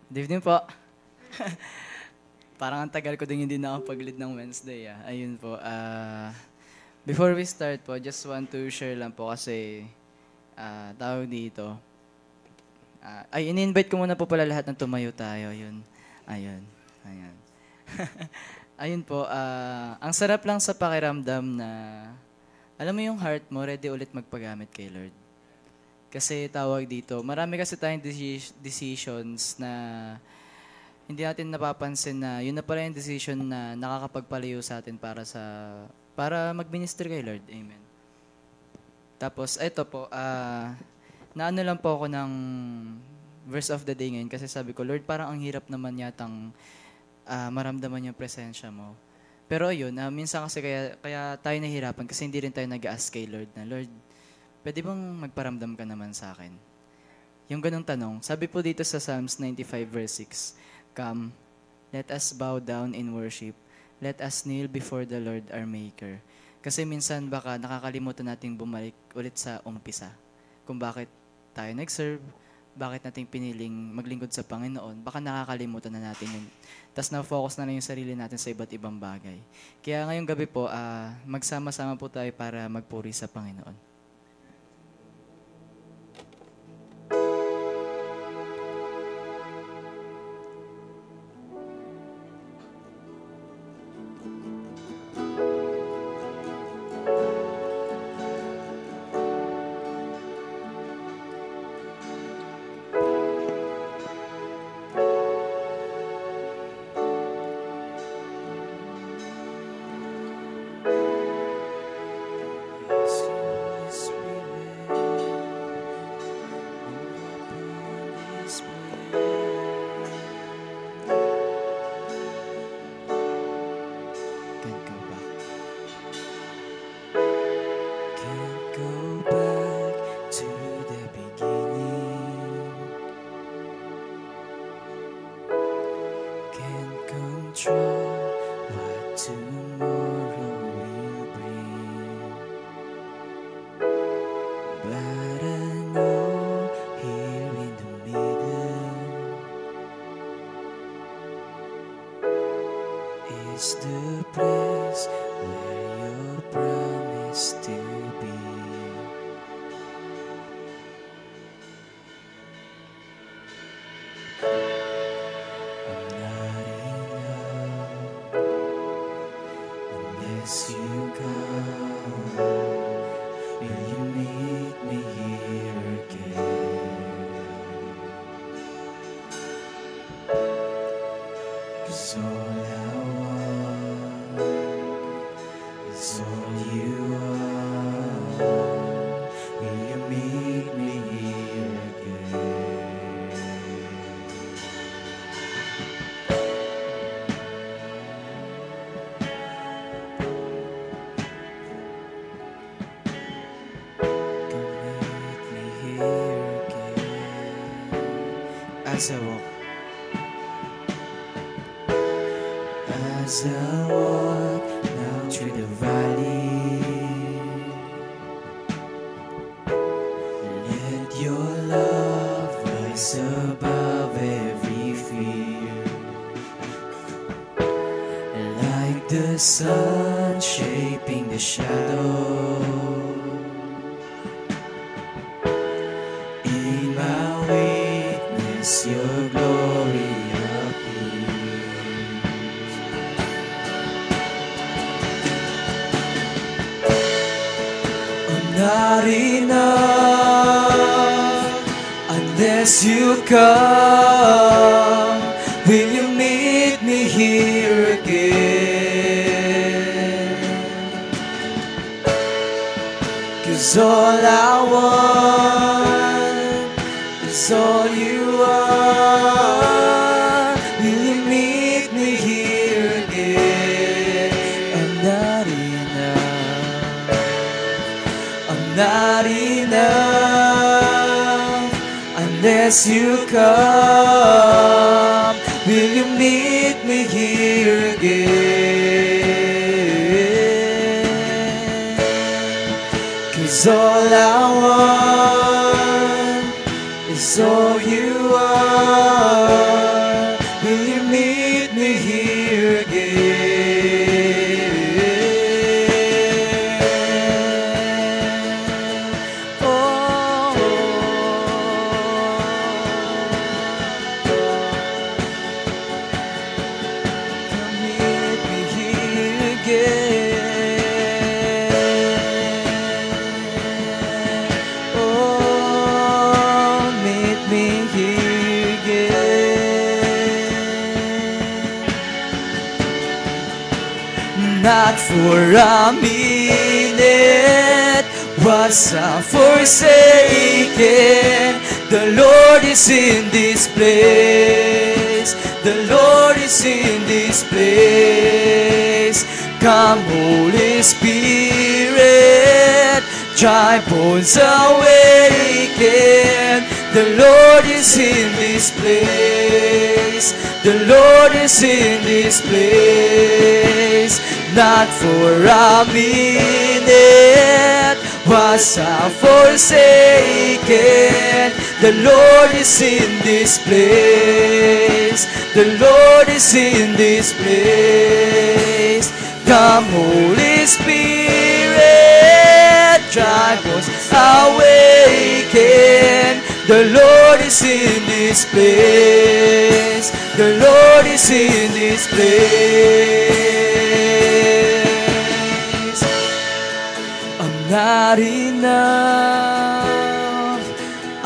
Good evening po. Parang ang tagal ko din hindi nakapag-lead ng Wednesday. Ayun po. Before we start po, just want to share lang po kasi tawag dito. Ini-invite ko muna po pala lahat ng tumayo tayo. Ayun. Ayun. Ayun po. Ang sarap lang sa pakiramdam na alam mo yung heart mo, ready ulit magpagamit kay Lord. Kasi tawag dito, marami kasi tayong decisions na hindi natin napapansin na yun na pala yung decision na nakakapagpalayo sa atin para mag-minister kay Lord. Amen. Tapos, ito po, naano lang po ako ng verse of the day ngayon kasi sabi ko, Lord, parang ang hirap naman yatang maramdaman yung presensya mo. Pero yun, minsan kasi kaya tayo nahihirapan kasi hindi rin tayo nag-ask kay Lord na, Lord, pwede bang magparamdam ka naman sa akin? Yung ganong tanong. Sabi po dito sa Psalms 95 verse 6, Come, let us bow down in worship. Let us kneel before the Lord our Maker. Kasi minsan baka nakakalimutan nating bumalik ulit sa umpisa. Kung bakit tayo nag-serve, bakit nating piniling maglingkod sa Panginoon, baka nakakalimutan na natin yun. Tapos na-focus na lang yung sarili natin sa iba't ibang bagay. Kaya ngayong gabi po, magsama-sama po tayo para magpuri sa Panginoon. Is the place where you're promised to be. I'm not enough unless you come. Will you meet me here again? 'Cause all I it's all you are. Will you meet me here again? Come meet me here again. As I walk now through the valley, let your love rise above every fear. Like the sun shaping the shadow, in my weakness your glory appears. Not enough unless you come. Will you meet me here again? 'Cause all I want is all you are. Will you meet me here again? I'm not enough. Not enough unless you come. Will you meet me here again? 'Cause all I want is all you are. not for a minute was I forsaken. The Lord is in this place. The Lord is in this place. Come, Holy Spirit, dry bones awaken. The Lord is in this place. The Lord is in this place. Not for a minute was I forsaken. The Lord is in this place. The Lord is in this place. Come, Holy Spirit, dry bones awaken. The Lord is in this place. The Lord is in this place. I'm not enough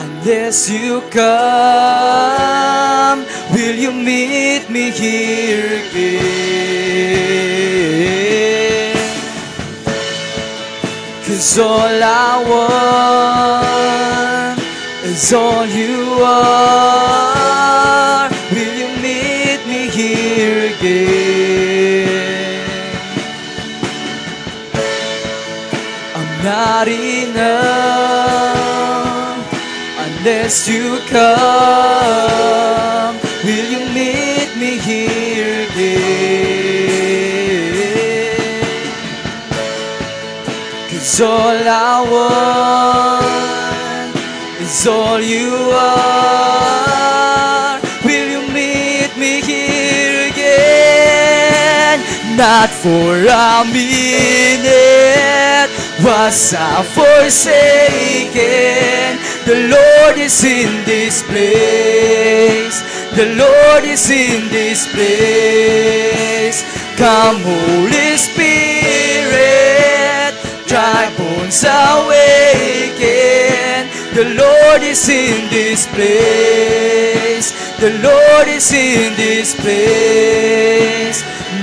unless you come. Will you meet me here again? 'Cause all I want is all you are. Will you meet me here again? I'm not enough unless you come. Will you meet me here again? 'Cause all I want is all you are. Will you meet me here again? Not for a minute was I forsaken. The Lord is in this place. The Lord is in this place. Come, Holy Spirit, dry bones awaken. The Lord is in this place. The Lord is in this place.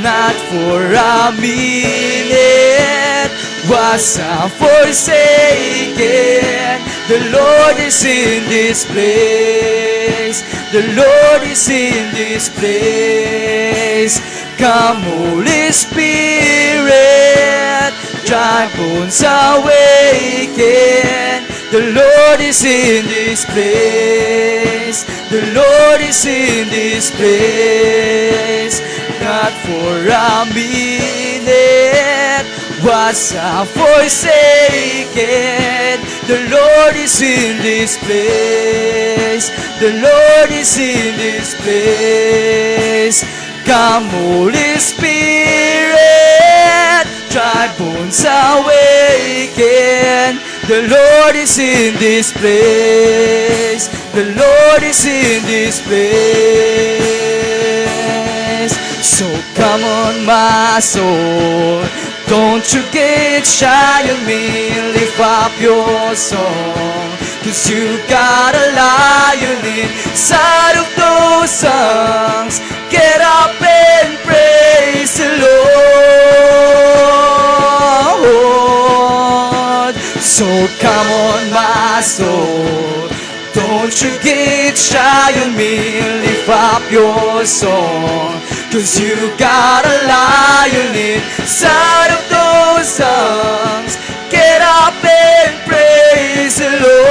Not for a minute was I forsaken. The Lord is in this place. The Lord is in this place. Come, Holy Spirit, dry bones awaken. The Lord is in this place. The Lord is in this place. Not for a minute was I forsaken. The Lord is in this place. The Lord is in this place. Come, Holy Spirit, dry bones awaken. The Lord is in this place. The Lord is in this place. So come on, my soul, don't you get shy on me. Lift up your song, 'cause you got a lion inside of those songs. Get up and praise the Lord. So come on, my soul, don't you get shy on me. Lift up your song, 'cause you got a lion inside of those songs. Get up and praise the Lord.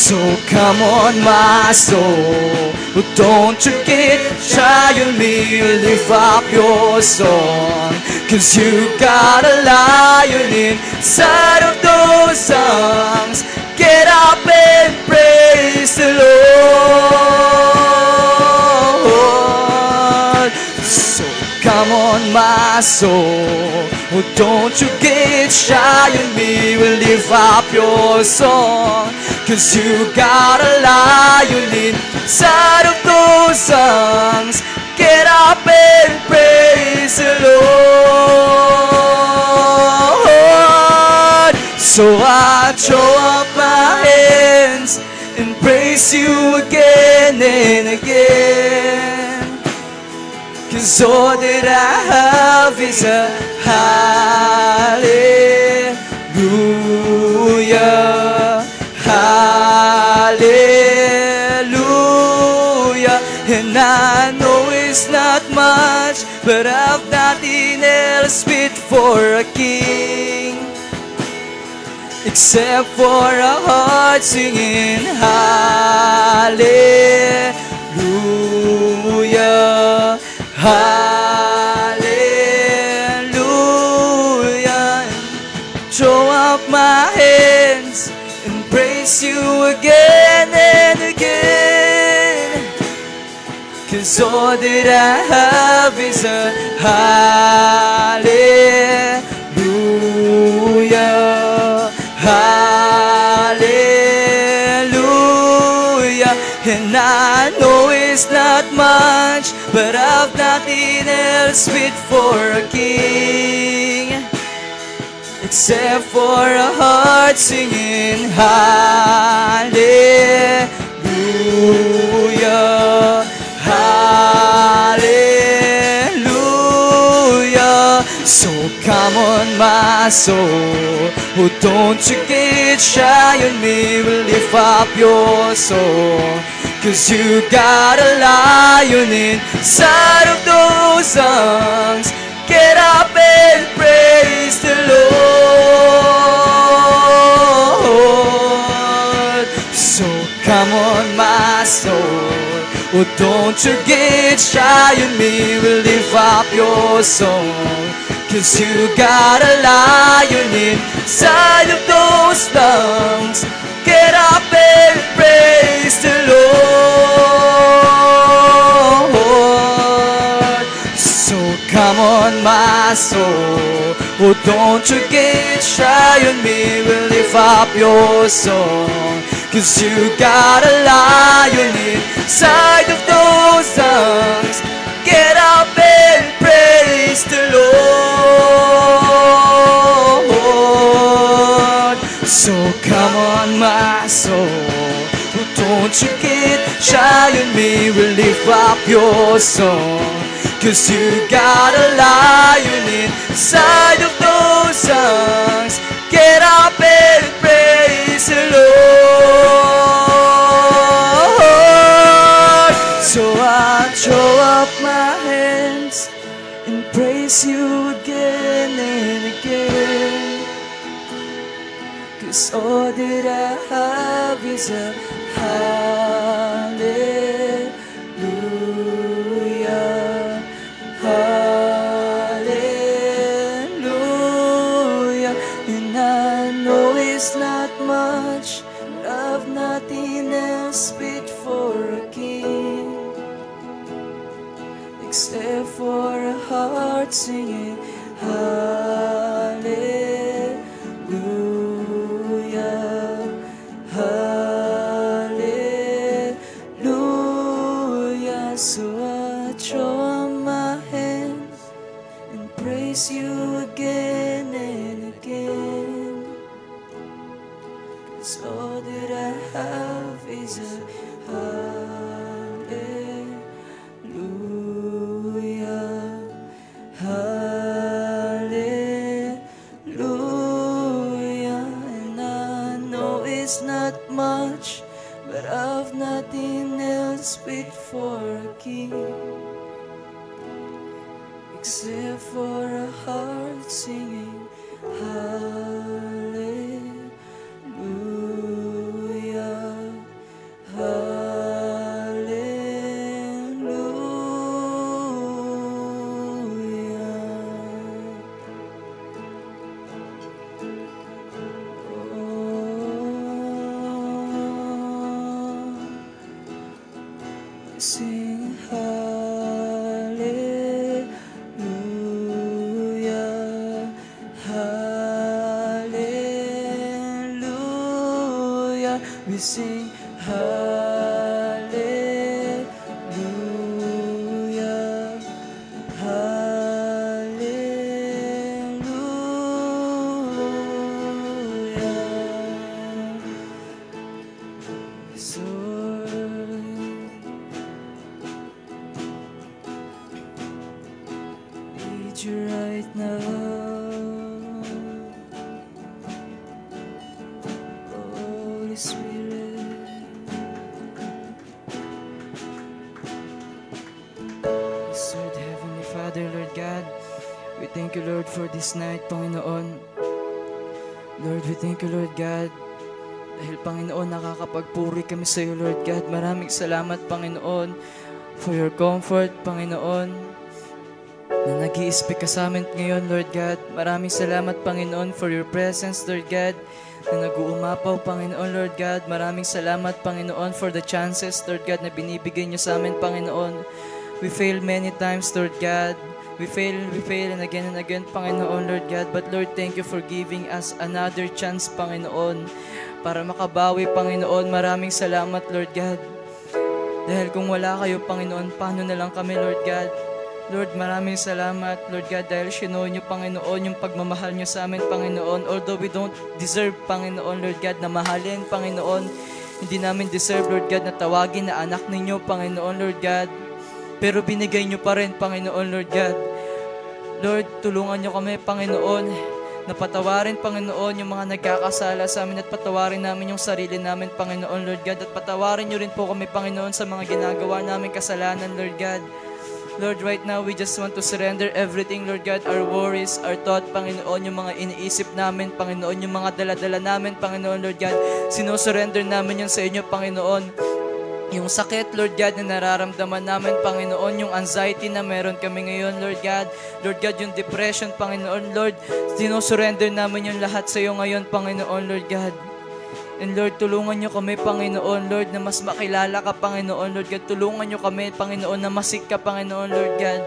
So come on, my soul, don't you get shy on me. Lift up your song, 'cause you got a lion inside of those songs. Get up and praise the Lord. So come on, my soul, don't you get shy on me. Lift up your song, 'cause you got a lion inside of those songs. Get up and praise the Lord. So I throw up my hands and praise you again and again. 'cause all that I have is a hallelujah, hallelujah. And I know it's not much, but I've nothing else fit for a king, except for a heart singing hallelujah, hallelujah. Throw up my hands and praise you again and again, 'cause all that I have is a hallelujah, hallelujah. And I know it's not much, but I've nothing else fit for a king, except for a heart singing hallelujah, hallelujah. So come on, my soul, oh, don't you get shy on me. We'll lift up your song, 'cause you got a lion inside of those lungs. Get up and praise the Lord. So come on, my soul, oh, don't you get shy on me. We'll lift up your song, 'cause you got a lion inside of those lungs. Get up and praise the Lord. So come on, my soul, oh, don't you get shy on me. We'll lift up your song, 'cause you got a lion inside of those lungs. Get up and praise the Lord. So come on, my soul, oh, don't you get shy on me. We'll lift up your song, 'cause you got a lion inside of those lungs. Get up and praise the Lord. So I throw up my hands and praise you again and again, 'cause all that I have is a hallelujah, hallelujah. And I know it's not much, but I've nothing else fit for a king, except for a heart singing hallelujah, hallelujah. So I throw up my hands and praise you again and again, 'cause all that I have is a hallelujah, hallelujah. And I know it's not much, but I've nothing else fit for a king, except for a heart singing hallelujah, sing hallelujah, hallelujah. We sing hallelujah, hallelujah. So you right now. Holy Spirit. Yes, Lord, Heavenly Father, Lord God, we thank you, Lord, for this night, Panginoon. Lord, we thank you, Lord God, dahil, Panginoon, nakakapagpuri kami sa iyo, Lord God. Maraming salamat, Panginoon, for your comfort, Panginoon, na nag-i-speak ka sa amin ngayon, Lord God. Maraming salamat, Panginoon, for your presence, Lord God, na nag-uumapaw, Panginoon, Lord God. Maraming salamat, Panginoon, for the chances, Lord God, na binibigay niyo sa amin, Panginoon. We fail many times, Lord God. We fail, and again, Panginoon, Lord God. But Lord, thank you for giving us another chance, Panginoon, para makabawi, Panginoon. Maraming salamat, Lord God. Dahil kung wala kayo, Panginoon, paano na lang kami, Lord God? Lord, maraming salamat, Lord God, dahil sinuo niyo, Panginoon, yung pagmamahal niyo sa amin, Panginoon. Although we don't deserve, Panginoon, Lord God, na mahalin, Panginoon. Hindi namin deserve, Lord God, na tawagin na anak ninyo, Panginoon, Lord God. Pero binigay niyo pa rin, Panginoon, Lord God. Lord, tulungan niyo kami, Panginoon, na patawarin, Panginoon, yung mga nagkakasala sa amin at patawarin namin yung sarili namin, Panginoon, Lord God. At patawarin niyo rin po kami, Panginoon, sa mga ginagawa namin kasalanan, Lord God. Lord, right now, we just want to surrender everything, Lord God, our worries, our thought, Panginoon, yung mga iniisip namin, Panginoon, yung mga dala-dala namin, Panginoon, Lord God. Sinusurrender namin yun sa inyo, Panginoon. Yung sakit, Lord God, na nararamdaman namin, Panginoon, yung anxiety na meron kami ngayon, Lord God. Lord God, yung depression, Panginoon, Lord, sinusurrender namin yung lahat sa iyo ngayon, Panginoon, Lord God. And Lord, tulungan niyo kami, Panginoon, Lord, na mas makilala ka, Panginoon, Lord God. Tulungan niyo kami, Panginoon, na masik ka, Panginoon, Lord God.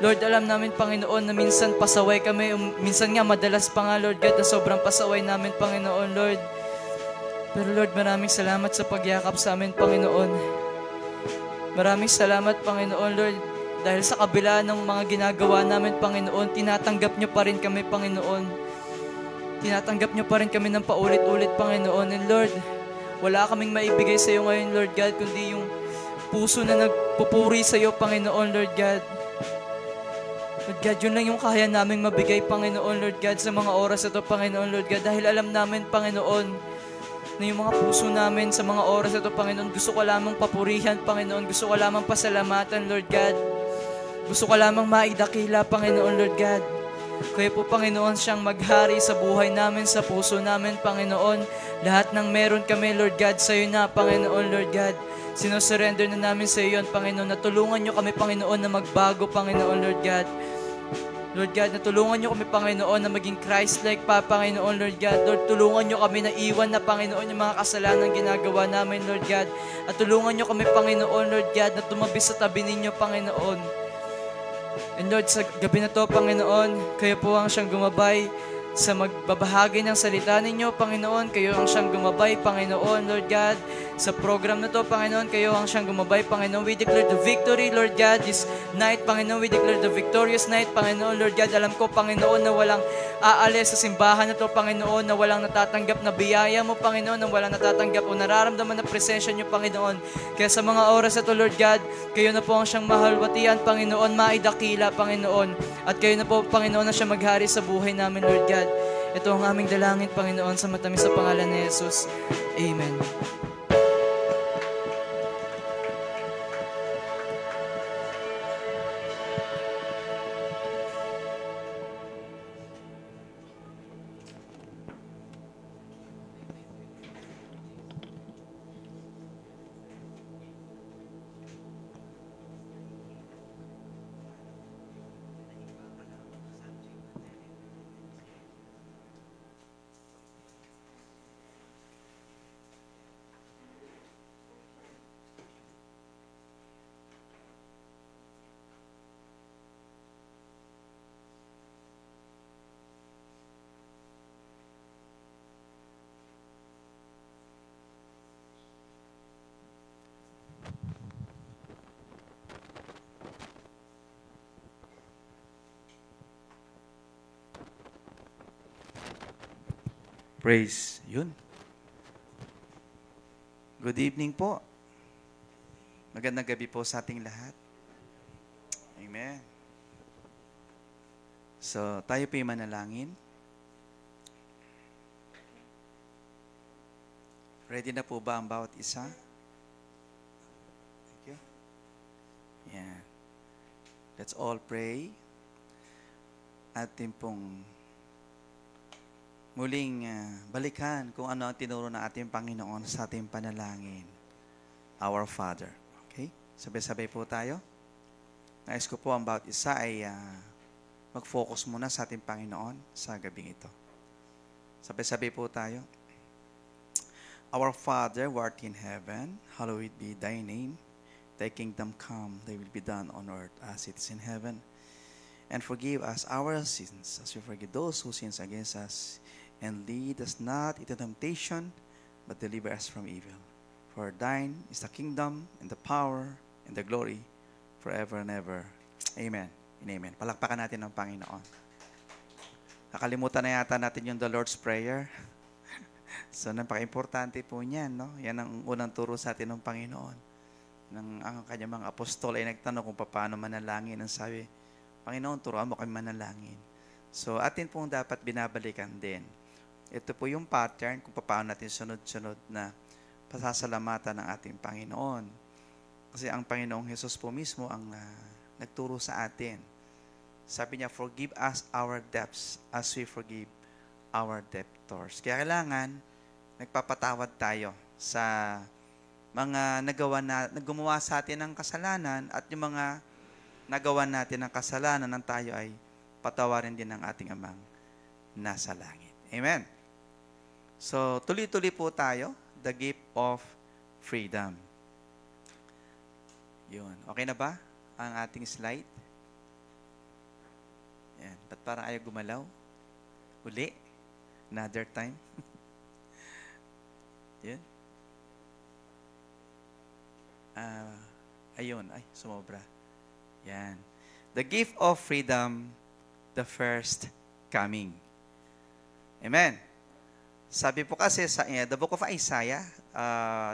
Lord, alam namin, Panginoon, na minsan pasaway kami, minsan nga madalas pa nga, Lord God, na sobrang pasaway namin, Panginoon, Lord. Pero Lord, maraming salamat sa pagyakap sa amin, Panginoon. Maraming salamat, Panginoon, Lord, dahil sa kabila ng mga ginagawa namin, Panginoon, tinatanggap niyo pa rin kami, Panginoon. Tinatanggap niyo pa rin kami ng paulit-ulit, Panginoon. And Lord, wala kaming maibigay sa iyo ngayon, Lord God, kundi yung puso na nagpupuri sa iyo, Panginoon, Lord God. Lord God, yun lang yung kaya naming mabigay, Panginoon, Lord God, sa mga oras ito, Panginoon, Lord God, dahil alam namin, Panginoon, na yung mga puso namin sa mga oras ito, Panginoon, gusto ko lamang papurihan, Panginoon, gusto ko lamang pasalamatan, Lord God. Gusto ko lamang maidakila, Panginoon, Lord God. Kaya po, Panginoon, siyang maghari sa buhay namin, sa puso namin, Panginoon. Lahat ng meron kami, Lord God, sa iyo na, Panginoon, Lord God. Sinusurrender na namin sa iyo, Panginoon, na tulungan niyo kami, Panginoon, na magbago, Panginoon, Lord God. Lord God, natulungan niyo kami, Panginoon, na maging Christ-like pa, Panginoon, Lord God. Lord, tulungan niyo kami na iwan na, Panginoon, yung mga kasalanan ginagawa namin, Lord God. At tulungan niyo kami, Panginoon, Lord God, na tumabi sa tabi ninyo, Panginoon. And Lord, sa gabi na to, Panginoon, kayo po ang siyang gumabay sa magbabahagi ng salita ninyo, Panginoon. Kayo ang siyang gumabay, Panginoon, Lord God. Sa program na to, Panginoon, kayo ang siyang gumabay, Panginoon. We declare the victory, Lord God, this night, Panginoon. We declare the victorious night, Panginoon, Lord God. Alam ko, Panginoon, na walang aalis sa simbahan na to, Panginoon, na walang natatanggap na biyaya mo, Panginoon, na walang natatanggap o nararamdaman na presensya niyo, Panginoon. Kaya sa mga oras na to, Lord God, kayo na po ang siyang mahalwatian, Panginoon, maidakila, Panginoon. At kayo na po, Panginoon, na siya maghari sa buhay namin, Lord God. Ito ang aming dalangin, Panginoon, sa matamis sa pangalan ni Jesus. Amen. Praise. Yun. Good evening po. Magandang gabi po sa ating lahat. Amen. So, tayo po yung manalangin. Ready na po ba ang bawat isa? Thank you. Yeah. Let's all pray. Atin pong muling balikan kung ano ang tinuro ng ating Panginoon sa ating panalangin. Our Father. Okay? Sabay-sabay po tayo. Nais ko po ang bawat isa ay mag-focus muna sa ating Panginoon sa gabing ito. Sabay-sabay po tayo. Our Father, who art in heaven, hallowed be thy name. Thy kingdom come, thy will be done on earth as it is in heaven. And forgive us our sins, as we forgive those who sin against us. And lead us not into temptation, but deliver us from evil. For thine is the kingdom, and the power, and the glory, forever and ever. Amen and amen. Palakpakan natin ang Panginoon. Nakalimutan na yata natin yung the Lord's Prayer. So, napaka-importante po niyan, no? Yan ang unang turo sa atin ng Panginoon. Ang kanyang mga apostol ay nagtanong kung paano manalangin. Ang sabi, Panginoon, turuan mo kami manalangin. So, atin pong dapat binabalikan din. Ito po yung pattern kung paano natin sunod-sunod na pasasalamatan ng ating Panginoon. Kasi ang Panginoong Hesus po mismo ang nagturo sa atin. Sabi niya, forgive us our debts as we forgive our debtors. Kaya kailangan, nagpapatawad tayo sa mga naggumawa sa atin ng kasalanan at yung mga nagawa natin ng kasalanan ng tayo ay patawarin din ng ating Amang nasa langit. Amen. So, tuloy-tuloy po tayo, the gift of freedom. Yun. Okay na ba ang ating slide? Yan. Ba't parang ayaw gumalaw? Uli? Another time? Yan. Ayun. Ay, sumobra. Yan. The gift of freedom, the first coming. Amen. Sabi po kasi sa the book of Isaiah,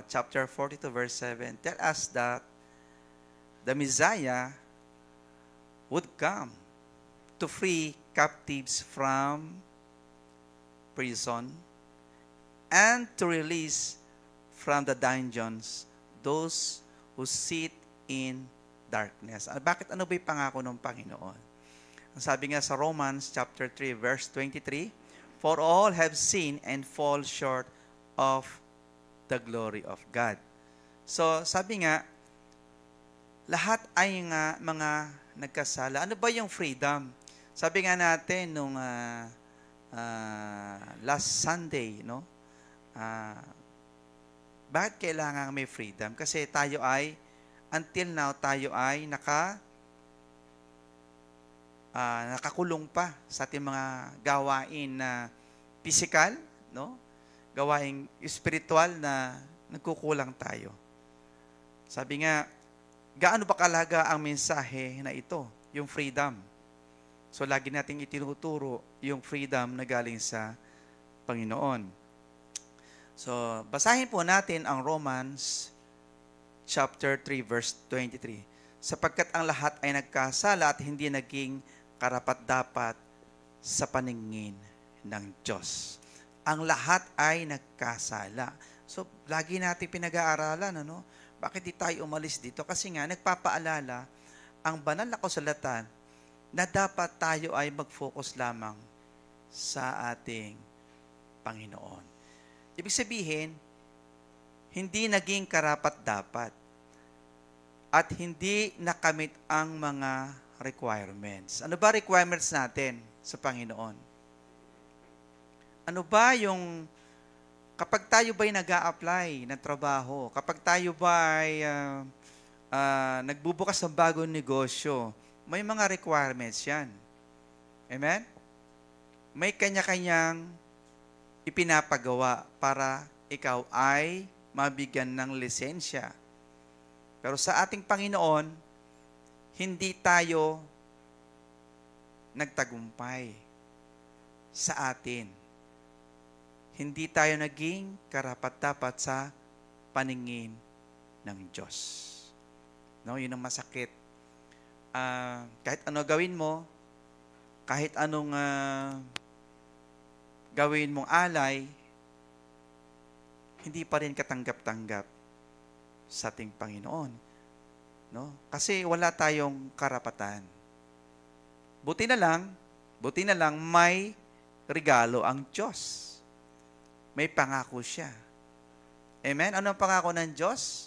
chapter 42, verse 7, tell us that the Messiah would come to free captives from prison and to release from the dungeons those who sit in darkness. Bakit ano ba'y pangako ng Panginoon? Ang sabi nga sa Romans chapter 3 verse 23, for all have sinned and fall short of the glory of God. So, sabi nga, lahat ay nga mga nagkasala. Ano ba yung freedom? Sabi nga natin nung last Sunday, no? Bakit kailangan may freedom? Kasi tayo ay, until now, tayo ay nakakulong pa sa ating mga gawain na physical, no? Gawain spiritual na nagkukulang tayo. Sabi nga, gaano ba kalaga ang mensahe na ito, yung freedom? So, lagi nating itinuturo yung freedom na galing sa Panginoon. So, basahin po natin ang Romans chapter 3, verse 23. Sapagkat ang lahat ay nagkasala at hindi naging karapat-dapat sa paningin ng Diyos. Ang lahat ay nagkasala. So, lagi natin pinag-aaralan, ano? Bakit di tayo umalis dito? Kasi nga, nagpapaalala ang banal na kasulatan na dapat tayo ay mag-focus lamang sa ating Panginoon. Ibig sabihin, hindi naging karapat-dapat at hindi nakamit ang mga requirements. Ano ba requirements natin sa Panginoon? Ano ba yung kapag tayo ba'y nag-a-apply ng trabaho, kapag tayo ba'y nagbubukas ng bagong negosyo, may mga requirements yan. Amen? May kanya-kanyang ipinapagawa para ikaw ay mabigyan ng lisensya. Pero sa ating Panginoon, hindi tayo nagtagumpay sa atin. Hindi tayo naging karapat-dapat sa paningin ng Diyos. No, yun ang masakit. Kahit ano gawin mo, kahit anong gawin mong alay, hindi pa rin katanggap-tanggap sa ating Panginoon. No? Kasi wala tayong karapatan. Buti na lang may regalo ang Diyos. May pangako siya. Amen? Ano ang pangako ng Diyos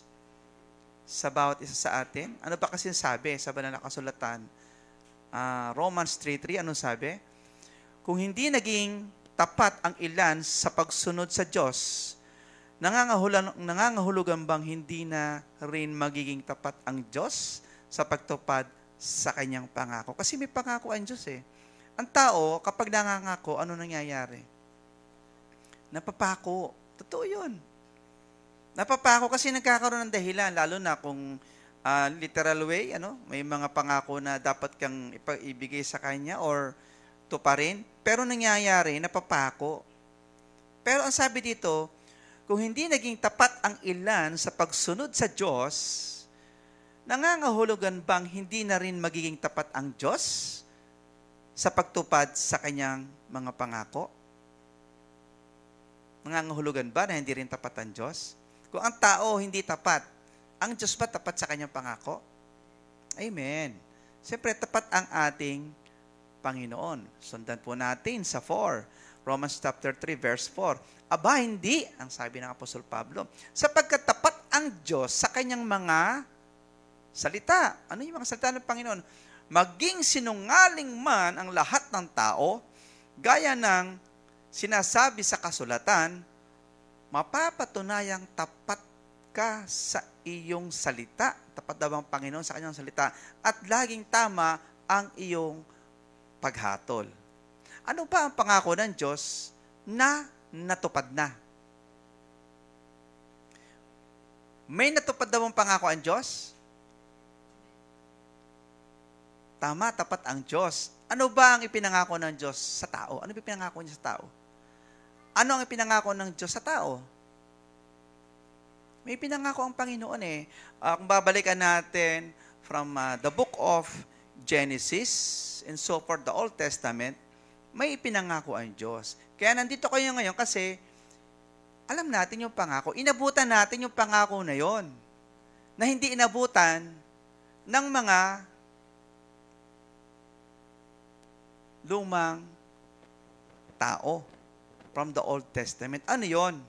sa bawat isa sa atin? Ano pa kasi sabi sa banal na kasulatan? Romans 3:3, ano sabi? Kung hindi naging tapat ang ilan sa pagsunod sa Diyos, nangangahulugan bang hindi na rin magiging tapat ang Diyos sa pagtupad sa kanyang pangako? Kasi may pangako ang Diyos eh. Ang tao, kapag nangangako, ano nangyayari? Napapako. Totoo yun. Napapako kasi nagkakaroon ng dahilan, lalo na kung literal way, may mga pangako na dapat kang ibigay sa kanya or tuparin, pero nangyayari, napapako. Pero ang sabi dito, kung hindi naging tapat ang ilan sa pagsunod sa Diyos, nangangahulugan bang hindi na rin magiging tapat ang Diyos sa pagtupad sa kanyang mga pangako? Nangangahulugan ba na hindi rin tapat ang Diyos? Kung ang tao hindi tapat, ang Diyos ba tapat sa kanyang pangako? Amen. Siyempre, tapat ang ating Panginoon. Sundan po natin sa 4. Romans chapter 3, verse 4. Aba, hindi, ang sabi ng Apostol Pablo, sapagkat tapat ang Diyos sa kanyang mga salita. Ano yung mga salita ng Panginoon? Maging sinungaling man ang lahat ng tao, gaya ng sinasabi sa kasulatan, mapapatunayang tapat ka sa iyong salita. Tapat daw ang Panginoon sa kanyang salita. At laging tama ang iyong paghatol. Ano ba ang pangako ng Diyos na natupad na? May natupad daw ang pangako ang Diyos? Tama, tapat ang Diyos. Ano ba ang ipinangako ng Diyos sa tao? Ano ba ipinangako niya sa tao? Ano ang ipinangako ng Diyos sa tao? May pinangako ang Panginoon eh. Kung babalikan natin from the book of Genesis and so forth, the Old Testament, may ipinangako ang Diyos. Kaya nandito kayo ngayon kasi alam natin yung pangako. Inabutan natin yung pangako na yon na hindi inabutan ng mga lumang tao from the Old Testament. Ano yon?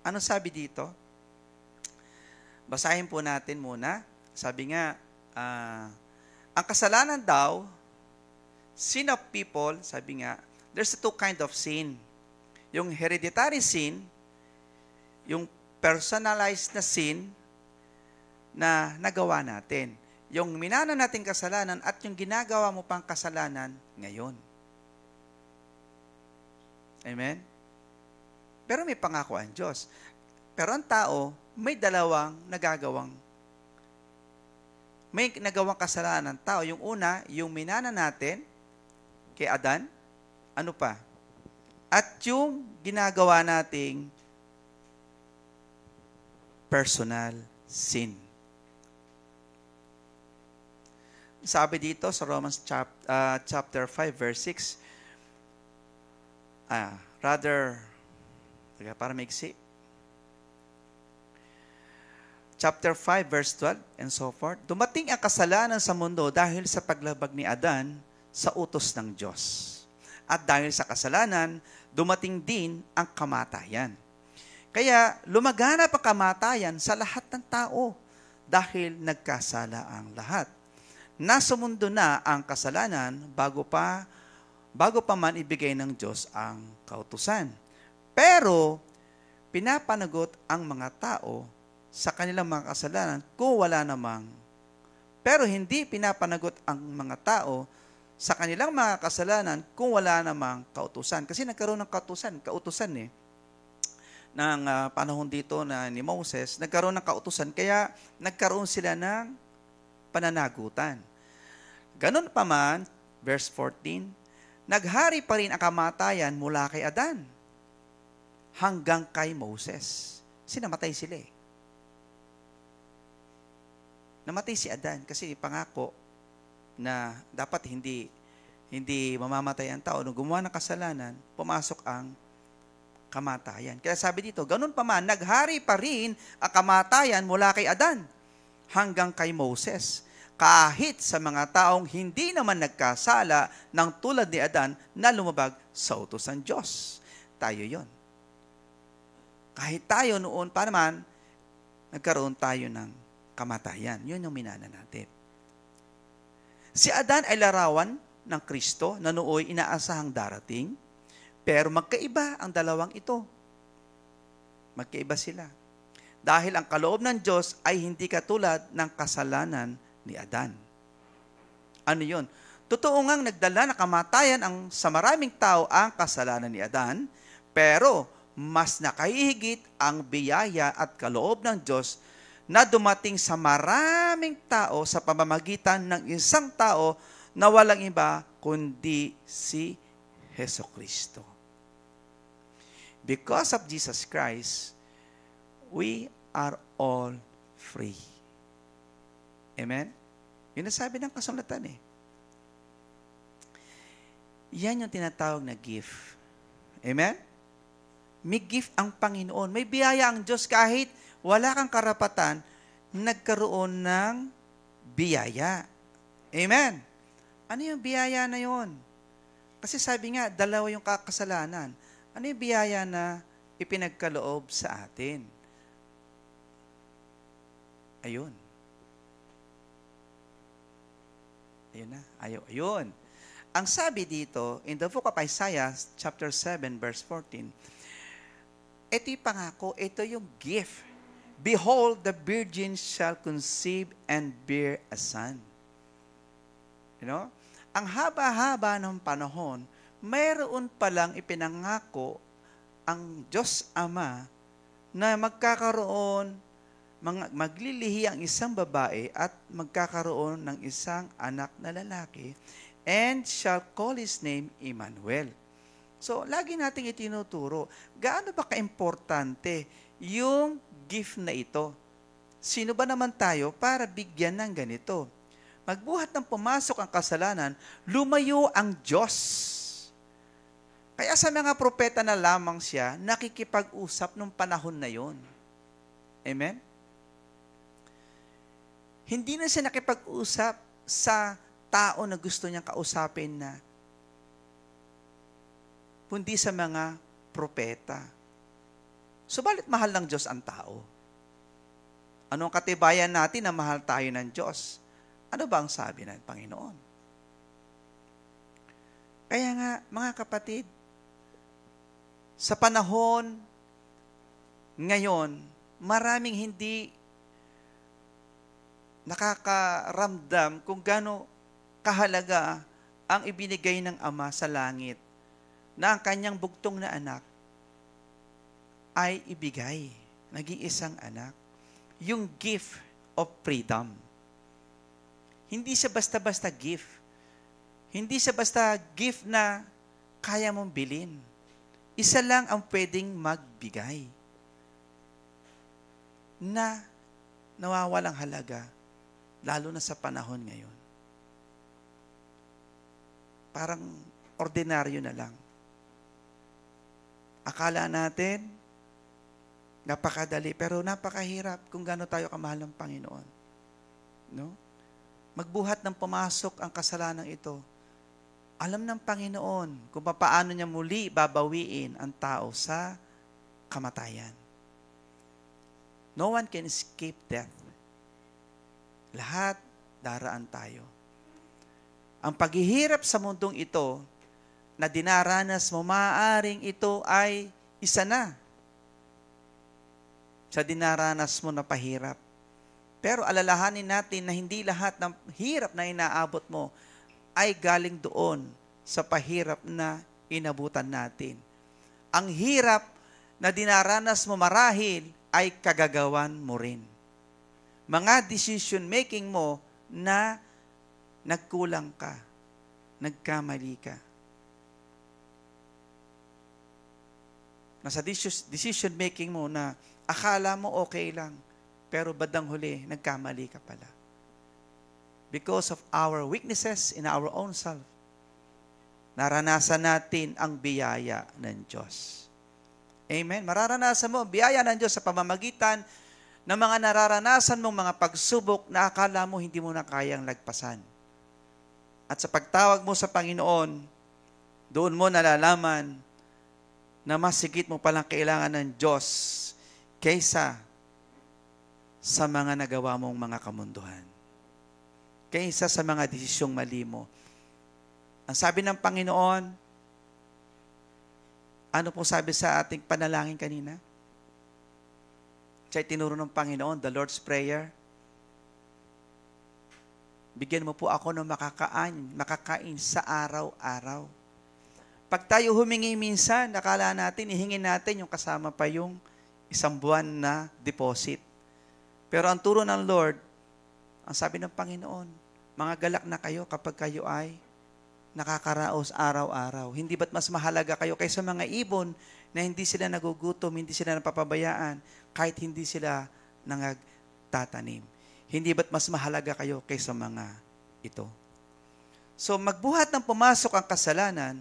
Ano sabi dito? Basahin po natin muna. Sabi nga, ang kasalanan daw, sin of people, sabi nga, there's two kind of sin. Yung hereditary sin, yung personalized na sin na nagawa natin. Yung minana nating kasalanan at yung ginagawa mo pang kasalanan ngayon. Amen? Pero may pangako ang Diyos. Pero ang tao, may nagawang kasalanan ng tao. Yung una, yung minana natin kay Adan, ano pa? At yung ginagawa nating personal sin. Sabi dito sa Romans chapter 5 verse 6, para maiksi. Chapter 5 verse 12 and so forth. Dumating ang kasalanan sa mundo dahil sa paglabag ni Adan sa utos ng Diyos. At dahil sa kasalanan, dumating din ang kamatayan. Kaya lumaganap ang kamatayan sa lahat ng tao dahil nagkasala ang lahat. Nasa mundo na ang kasalanan bago pa man ibigay ng Diyos ang kautusan. Pero pinapanagot ang mga tao sa kanilang mga kasalanan kung wala namang. Pero hindi pinapanagot ang mga tao sa kanilang mga kasalanan kung wala namang kautusan. Kasi nagkaroon ng kautusan eh. Nang panahon dito na ni Moses, nagkaroon ng kautusan, kaya nagkaroon sila ng pananagutan. Ganun pa man, verse 14, naghari pa rin ang kamatayan mula kay Adan hanggang kay Moses. Namatay sila eh. Namatay si Adan kasi pangako na dapat hindi hindi mamamatay ang tao. Nung gumawa ng kasalanan, pumasok ang kamatayan. Kaya sabi dito, ganun pa man, naghari pa rin ang kamatayan mula kay Adan hanggang kay Moses. Kahit sa mga taong hindi naman nagkasala ng tulad ni Adan na lumabag sa utos ng Diyos. Tayo yon. Kahit tayo noon pa naman, nagkaroon tayo ng kamatayan. Yun yung minana natin. Si Adan ay larawan ng Kristo na nooy inaasahang darating, pero magkaiba ang dalawang ito. Magkaiba sila. Dahil ang kaloob ng Diyos ay hindi katulad ng kasalanan ni Adan. Ano yun? Totoo ngang nagdala na kamatayan sa maraming tao ang kasalanan ni Adan, pero mas nakahihigit ang biyaya at kaloob ng Diyos na dumating sa maraming tao sa pamamagitan ng isang tao na walang iba kundi si Hesukristo. Because of Jesus Christ, we are all free. Amen? Yun ang sabi ng kasulatan eh. Yan yung tinatawag na gift. Amen? May gift ang Panginoon. May biyaya ang Diyos kahit wala kang karapatan, nagkaroon ng biyaya. Amen? Ano yung biyaya na yon? Kasi sabi nga, dalawa yung kakasalanan. Ano yung biyaya na ipinagkaloob sa atin? Ayun. Ayun na. Ayun. Ang sabi dito, in the book of Isaiah, chapter 7, verse 14, ito yung pangako, ito yung gift. Behold, the virgin shall conceive and bear a son. You know? Ang haba-haba ng panahon, mayroon palang ipinangako ang Diyos Ama na magkakaroon, maglilihi ang isang babae at magkakaroon ng isang anak na lalaki and shall call his name Emmanuel. So, lagi nating itinuturo, gaano ba kaimportante yung gift na ito? Sino ba naman tayo para bigyan ng ganito? Magbuhat ng pumasok ang kasalanan, lumayo ang Diyos. Kaya sa mga propeta na lamang siya, nakikipag-usap nung panahon na yon. Amen? Hindi na siya nakipag-usap sa tao na gusto niyang kausapin na kundi sa mga propeta. Subalit mahal ng Diyos ang tao. Anong katibayan natin na mahal tayo ng Diyos? Ano ba ang sabi ng Panginoon? Kaya nga, mga kapatid, sa panahon ngayon, maraming hindi nakakaramdam kung gaano kahalaga ang ibinigay ng Ama sa langit na ang kanyang bugtong na anak ay ibigay, naging isang anak, yung gift of freedom. Hindi siya basta-basta gift. Hindi siya basta gift na kaya mong bilhin. Isa lang ang pwedeng magbigay na nawawalang halaga, lalo na sa panahon ngayon. Parang ordinaryo na lang. Akala natin, napakadali, pero napakahirap kung gaano tayo kamahal ng Panginoon. No? Magbuhat ng pumasok ang kasalanan ito. Alam ng Panginoon kung paano niya muli babawiin ang tao sa kamatayan. No one can escape death. Lahat daraan tayo. Ang paghihirap sa mundong ito na dinaranas mo, maaaring ito ay isa na sa dinaranas mo na pahirap. Pero alalahanin natin na hindi lahat ng hirap na inaabot mo ay galing doon sa pahirap na inabutan natin. Ang hirap na dinaranas mo marahil ay kagagawan mo rin. Mga decision making mo na nagkulang ka, nagkamali ka. Nasa decision making mo na akala mo okay lang, pero bandang huli, nagkamali ka pala. Because of our weaknesses in our own self. naranasan natin ang biyaya ng Diyos. Amen? Mararanasan mo ang biyaya ng Diyos sa pamamagitan ng mga nararanasan mong mga pagsubok na akala mo hindi mo na kayang lagpasan. At sa pagtawag mo sa Panginoon, doon mo nalalaman na mas higit mo palang kailangan ng Diyos kaysa sa mga nagawa mong mga kamunduhan. Kaysa sa mga desisyong mali mo. Ang sabi ng Panginoon, ano po sabi sa ating panalangin kanina? Siya tinuro ng Panginoon, the Lord's Prayer. Bigyan mo po ako ng makakain sa araw-araw. Pag tayo humingi minsan, nakala natin, ihingin natin yung kasama pa yung isang buwan na deposit. Pero ang turo ng Lord, ang sabi ng Panginoon, mga galak na kayo kapag kayo ay nakakaraos araw-araw. Hindi ba't mas mahalaga kayo kaysa mga ibon na hindi sila nagugutom, hindi sila napapabayaan, kahit hindi sila nangagtatanim. Hindi ba't mas mahalaga kayo kaysa mga ito? So magbuhat ng pumasok ang kasalanan,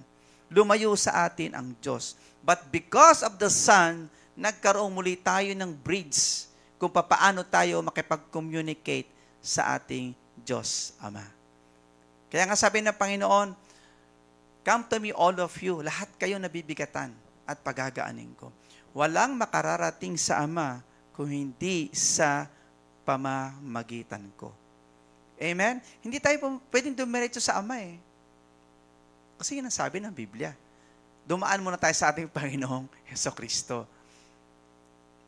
lumayo sa atin ang Diyos. But because of the Son, nagkaroon muli tayo ng bridge kung paano tayo makipag-communicate sa ating Diyos Ama. Kaya nga sabi ng Panginoon, come to me all of you, lahat kayo nabibigatan at pagagaanin ko. Walang makararating sa Ama kung hindi sa pamamagitan ko. Amen? Hindi tayo pwedeng dumiretso sa Ama eh. Kasi yun ang sabi ng Biblia. Dumaan muna tayo sa ating Panginoong Jesucristo.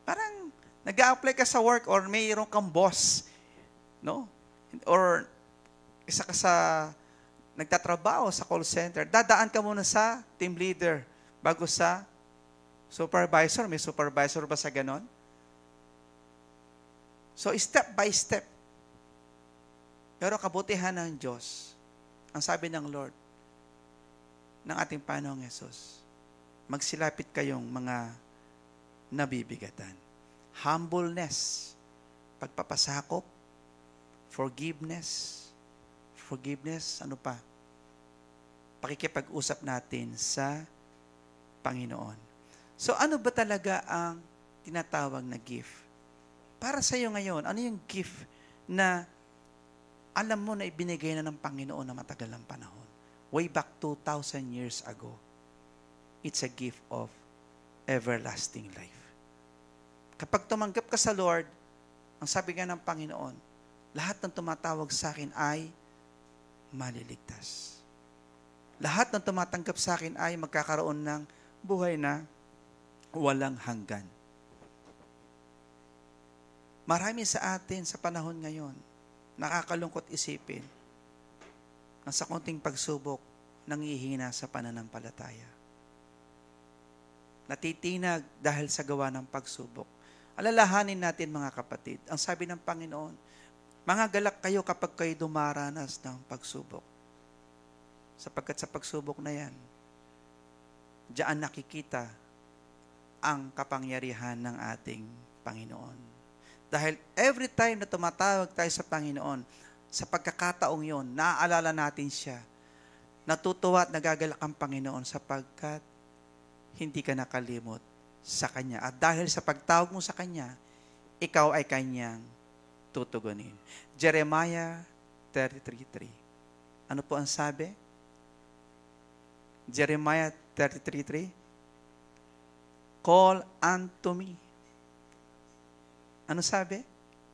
Parang nag-a-apply ka sa work or mayroon kang boss, no? Or isa ka sa nagtatrabaho sa call center, dadaan ka muna sa team leader bago sa supervisor. May supervisor ba sa ganon? So, step by step. Pero kabutihan ng Diyos, ang sabi ng Lord, ng ating Panginoong Yesus, magsilapit kayong mga nabibigatan. Humbleness, pagpapasakop, forgiveness, ano pa? Pakikipag-usap natin sa Panginoon. So ano ba talaga ang tinatawag na gift? Para sa iyo ngayon, ano yung gift na alam mo na ibinigay na ng Panginoon na matagal ng panahon? Way back 2,000 years ago. It's a gift of everlasting life. Kapag tumanggap ka sa Lord, ang sabi nga ng Panginoon, lahat ng tumatawag sa akin ay maliligtas. Lahat ng tumatanggap sa akin ay magkakaroon ng buhay na walang hanggan. Marami sa atin sa panahon ngayon, nakakalungkot isipin, na sa konting pagsubok, nangihina sa pananampalataya. Natitinag dahil sa gawa ng pagsubok. Alalahanin natin mga kapatid, ang sabi ng Panginoon, mga galak kayo kapag kayo dumaranas ng pagsubok. Sapagkat sa pagsubok na yan, diyan nakikita ang kapangyarihan ng ating Panginoon. Dahil every time na tumatawag tayo sa Panginoon, sa pagkakataong yon, naaalala natin siya. Natutuwa at nagagalak ang Panginoon sapagkat hindi ka nakalimot sa Kanya. At dahil sa pagtawag mo sa Kanya, ikaw ay Kanyang tutugunin. Jeremiah 33:3. Ano po ang sabi? Jeremiah 33:3. Call unto me. Ano sabi?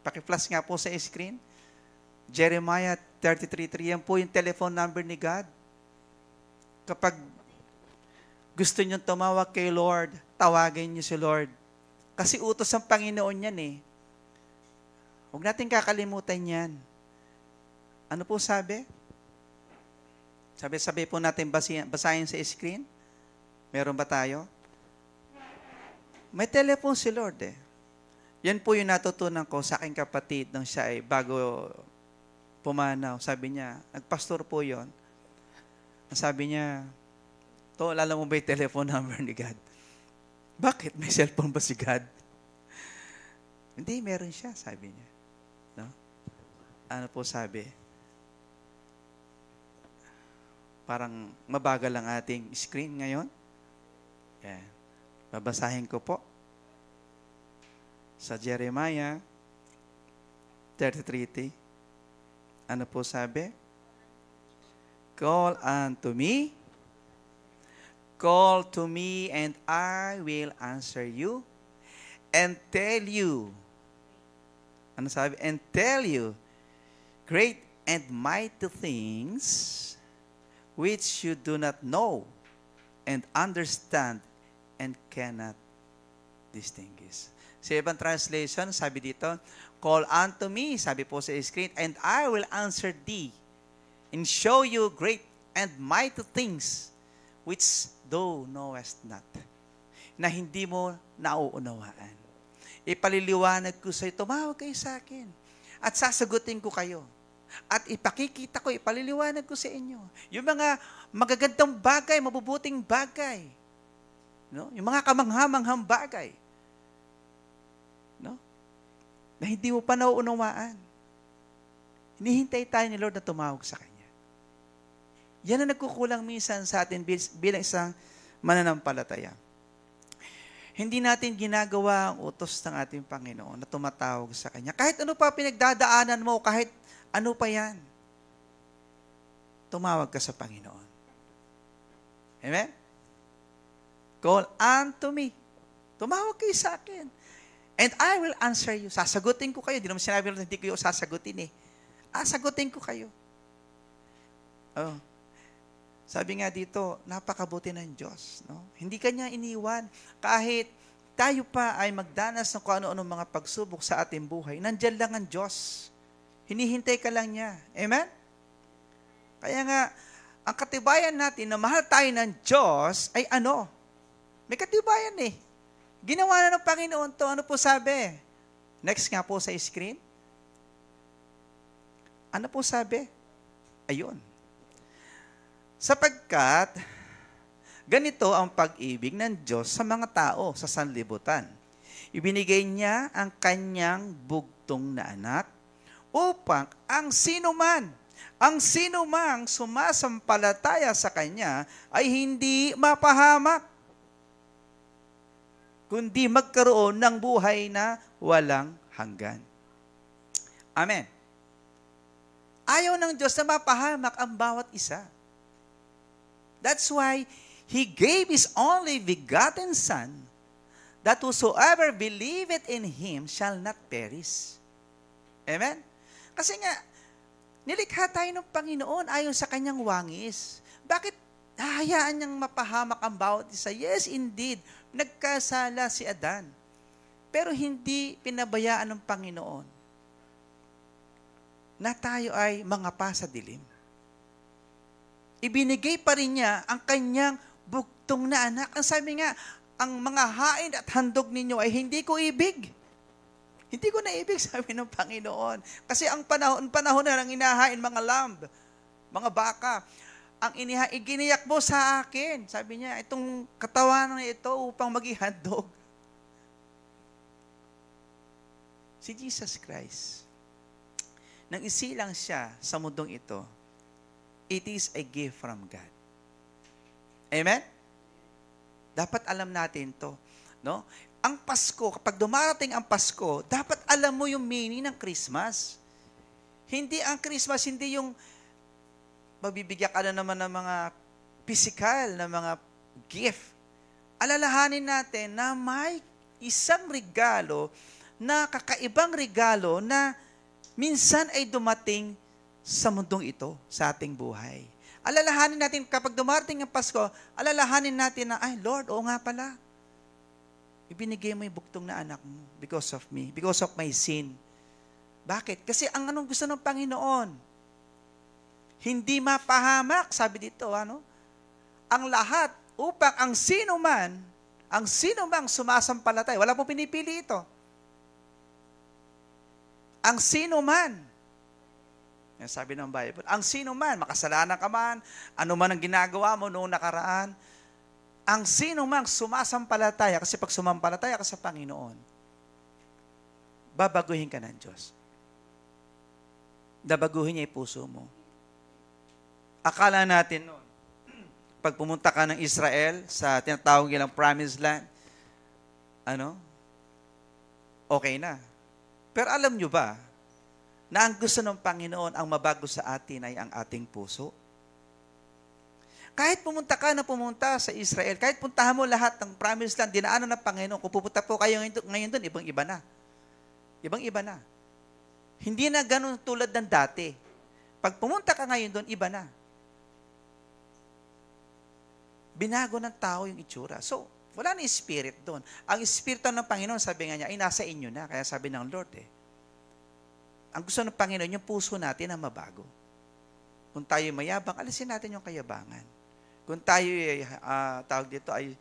Paki-flash nga po sa screen. Jeremiah 33:3. Yan po yung telephone number ni God. Kapag gusto nyo tumawag kay Lord, tawagin nyo si Lord. Kasi utos ng Panginoon yan eh. Huwag natin kakalimutan yan. Ano po sabi? Sabi po natin basahin sa screen. Meron ba tayo? May telephone si Lord eh. Yan po yung natutunan ko sa aking kapatid nung siya ay bago pumanaw. Sabi niya, nagpastor po yon. Sabi niya, Tol, alam mo ba yung telephone number ni God? Bakit? May cellphone ba si God? Hindi, meron siya, sabi niya. No? Ano po sabi? Parang mabagal ang ating screen ngayon. Yan. Babasahin ko po. Sa Jeremiah 33:3. Ano po sabi? Call unto me. Call to me and I will answer you and tell you. Ano sabi? And tell you great and mighty things which you do not know and understand and cannot distinguish. Sa ibang translation, sabi dito, call unto me, sabi po sa screen, and I will answer thee and show you great and mighty things which thou knowest not, na hindi mo nauunawaan. Ipaliliwanag ko sa iyo, tumawag kayo sa akin, at sasagutin ko kayo. At ipakikita ko, ipaliliwanag ko sa inyo. Yung mga magagandang bagay, mabubuting bagay. No? Yung mga kamanghamanghang bagay. No? Na hindi mo pa nauunawaan. Hinihintay tayo ni Lord na tumawag sa Kanya. Yan ang nagkukulang minsan sa atin bilang isang mananampalataya. Hindi natin ginagawa ang utos ng ating Panginoon na tumatawag sa Kanya. Kahit ano pa pinagdadaanan mo, kahit ano pa yan, tumawag ka sa Panginoon. Amen? Call unto me. Tumawag kayo sa akin. And I will answer you. Sasagutin ko kayo. Di naman sinabi na hindi ko yung sasagutin eh. Sagutin ko kayo. Oh. Sabi nga dito, napakabuti ng Diyos. No? Hindi Kanya iniwan. Kahit tayo pa ay magdanas ng kung ano-anong mga pagsubok sa ating buhay, nandyan lang ang Diyos. Hinihintay ka lang niya. Amen? Kaya nga, ang katibayan natin na mahal tayo ng Diyos ay ano? May katibayan eh. Ginawa na ng Panginoon to. Ano po sabi? Next nga po sa screen. Ano po sabi? Ayun. Sapagkat, ganito ang pag-ibig ng Diyos sa mga tao sa sanlibutan. Ibinigay niya ang kanyang bugtong na anak upang ang sinumang sumasampalataya sa Kanya ay hindi mapahamak, kundi magkaroon ng buhay na walang hanggan. Amen. Ayaw ng Diyos na mapahamak ang bawat isa. That's why He gave His only begotten Son, that whosoever believeth in Him shall not perish. Amen? Kasi nga, nilikha tayo ng Panginoon ayon sa Kanyang wangis. Bakit hahayaan niyang mapahamak ang bawat isa? Yes, indeed. Nagkasala si Adan. Pero hindi pinabayaan ng Panginoon na tayo ay mangapa sa dilim. Ibinigay pa rin niya ang Kanyang bugtong na anak. Ang sabi nga, ang mga hain at handog ninyo ay hindi ko ibig. Hindi ko naibig, sabi ng Panginoon. Kasi ang panahon na lang inahain mga lamb, mga baka. Ang iginiyak mo sa akin. Sabi niya, itong katawan na ito upang maging handog. Si Jesus Christ, nang isilang siya sa mundong ito, it is a gift from God. Amen? Dapat alam natin to. No? Ang Pasko, kapag dumarating ang Pasko, dapat alam mo yung meaning ng Christmas. Hindi ang Christmas, hindi yung mabibigyan ka na naman ng mga physical na mga gift. Alalahanin natin na may isang regalo na kakaibang regalo na minsan ay dumating sa mundong ito, sa ating buhay. Alalahanin natin, kapag dumarating ang Pasko, alalahanin natin na, ay Lord, oo nga pala. Ibinigay mo yung buktong na anak mo because of me, because of my sin. Bakit? Kasi ang anong gusto ng Panginoon, hindi mapahamak, sabi dito, ano? Ang lahat, upang ang sino mang sumasampalataya, wala pong pinipili ito. Ang sino man, yan sabi ng Bible, ang sino man, makasalanan ka man, ano man ang ginagawa mo noong nakaraan, ang sino mang sumasampalataya, kasi pag sumampalataya ka sa Panginoon, babaguhin ka ng Diyos. Babaguhin niya yung puso mo. Akala natin noon, Pag pumunta ka ng Israel sa tinatawag nilang Promised Land, okay na. Pero alam nyo ba, na ang gusto ng Panginoon, ang mabago sa atin ay ang ating puso? Kahit pumunta sa Israel, kahit puntahan mo lahat ng Promised Land, dinaanan ng Panginoon, kung pupunta po kayo ngayon doon, ibang-iba na. Ibang-iba na. Hindi na ganun tulad ng dati. Pag pumunta ka ngayon doon, iba na. Binago ng tao yung itsura. So, wala na spirit doon. Ang espiritu ng Panginoon, sabi nga niya, ay nasa inyo na. Kaya sabi ng Lord ang gusto ng Panginoon, yung puso natin ang mabago. Kung tayo mayabang, alisin natin yung kayabangan. Kung tayo, tawag dito, ay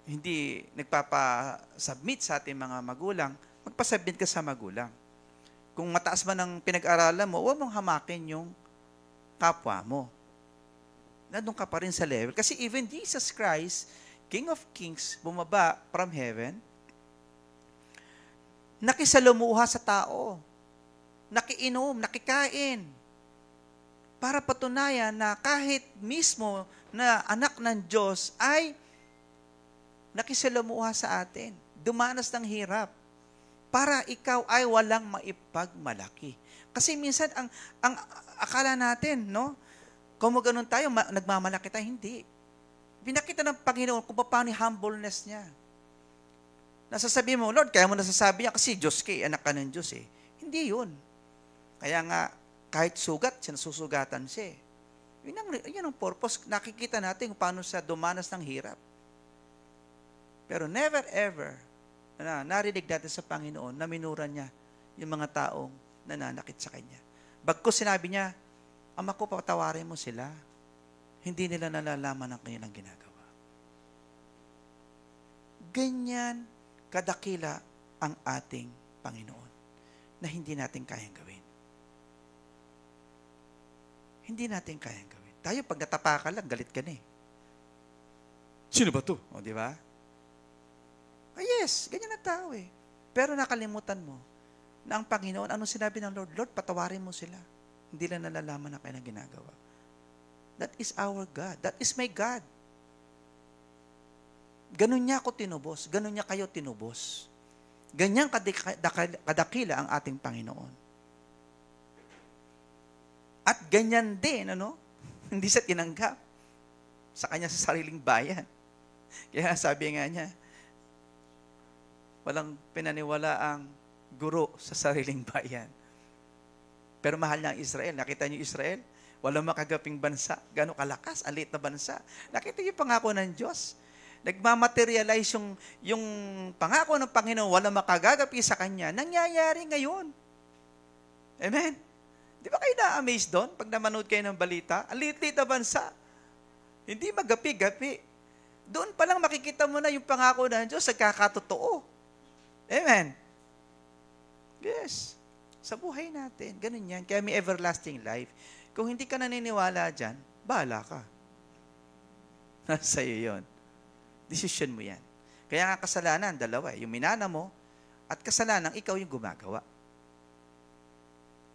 hindi nagpapasubmit sa ating mga magulang, magpasubmit ka sa magulang. Kung mataas man ang pinag-aralan mo, huwag mong hamakin yung kapwa mo. Nandun ka pa rin sa level. Kasi even Jesus Christ, King of Kings, bumaba from heaven, nakisalamuha sa tao, nakiinom, nakikain, para patunayan na kahit mismo na anak ng Diyos ay nakisalamuha sa atin, dumanas ng hirap, para ikaw ay walang maipagmalaki. Kasi minsan, ang akala natin, no? Kung ganun tayo, nagmamalaki tayo, hindi. Pinakita ng Panginoon kung paano yung humbleness niya. Nasasabi mo, Lord, kaya mo nasasabi niya, kasi Diyos ka, anak ka ng Diyos eh. Hindi yun. Kaya nga, kahit sugat, susugatan siya. Yun ang purpose. Nakikita natin kung paano siya dumanas ng hirap. Pero never ever, narinig natin sa Panginoon na minura niya yung mga taong nananakit sa Kanya. Bagkus sinabi niya, Ama ko, patawarin mo sila. Hindi nila nalalaman ang kanilang ginagawa. Ganyan kadakila ang ating Panginoon na hindi natin kayang gawin. Hindi natin kayang gawin. Tayo, pag natapa ka lang, galit ka na eh. Sino ba to? O, di ba? Yes, ganyan na tao eh. Pero nakalimutan mo na ang Panginoon, anong sinabi ng Lord? Lord, patawarin mo sila. Hindi lang nalalaman na kanilang ginagawa. That is our God. That is my God. Ganun niya ako tinubos. Ganun niya kayo tinubos. Ganyan kadakila ang ating Panginoon. At ganyan din, hindi siya tinanggap sa kanya sa sariling bayan. Kaya sabi nga niya, walang pinaniwala ang guro sa sariling bayan. Pero mahal niya ang Israel. Nakita niyo Israel? Walang makagaping bansa. Gano'ng kalakas, ang liit na bansa. Nakita niyo yung pangako ng Diyos. Nagmamaterialize yung pangako ng Panginoon, walang makagagapi sa Kanya. Nangyayari ngayon. Amen? Di ba kayo na-amaze doon pag namanood kayo ng balita? Ang liit-liit na bansa. Hindi magapi-gapi. Doon pa lang makikita mo na yung pangako ng Diyos sa kakatotoo. Amen? Yes. Sa buhay natin, ganun yan. Kaya may everlasting life. Kung hindi ka naniniwala dyan, bahala ka. Nasa iyo yun. Decision mo yan. Kaya nga kasalanan, dalawa. Yung minana mo, at kasalanan, ikaw yung gumagawa.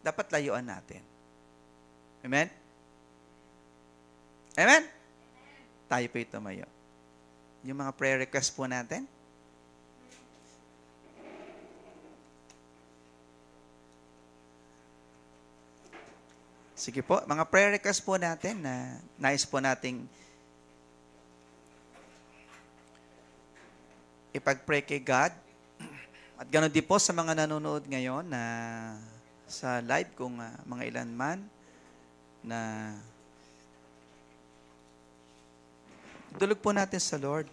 Dapat layuan natin. Amen? Amen? Tayo po tumayo. Yung mga prayer request po natin. Sige po, mga prayer request po natin na nais po nating ipag-pray kay God. At ganoon din po sa mga nanonood ngayon na sa live kung mga ilan man na dulog po natin sa Lord.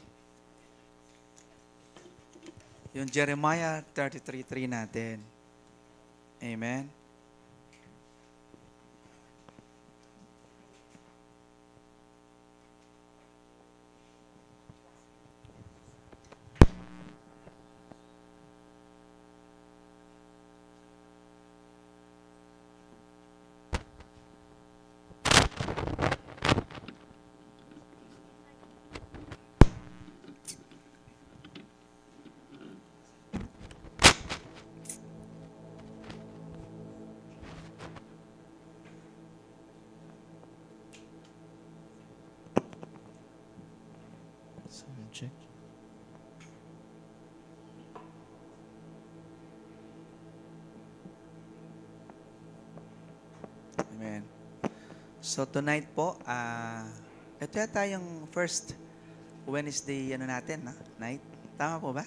Yung Jeremiah 33:3 natin. Amen. check. Amen. So tonight po, ito yata yung first Wednesday natin, night. Tama po ba?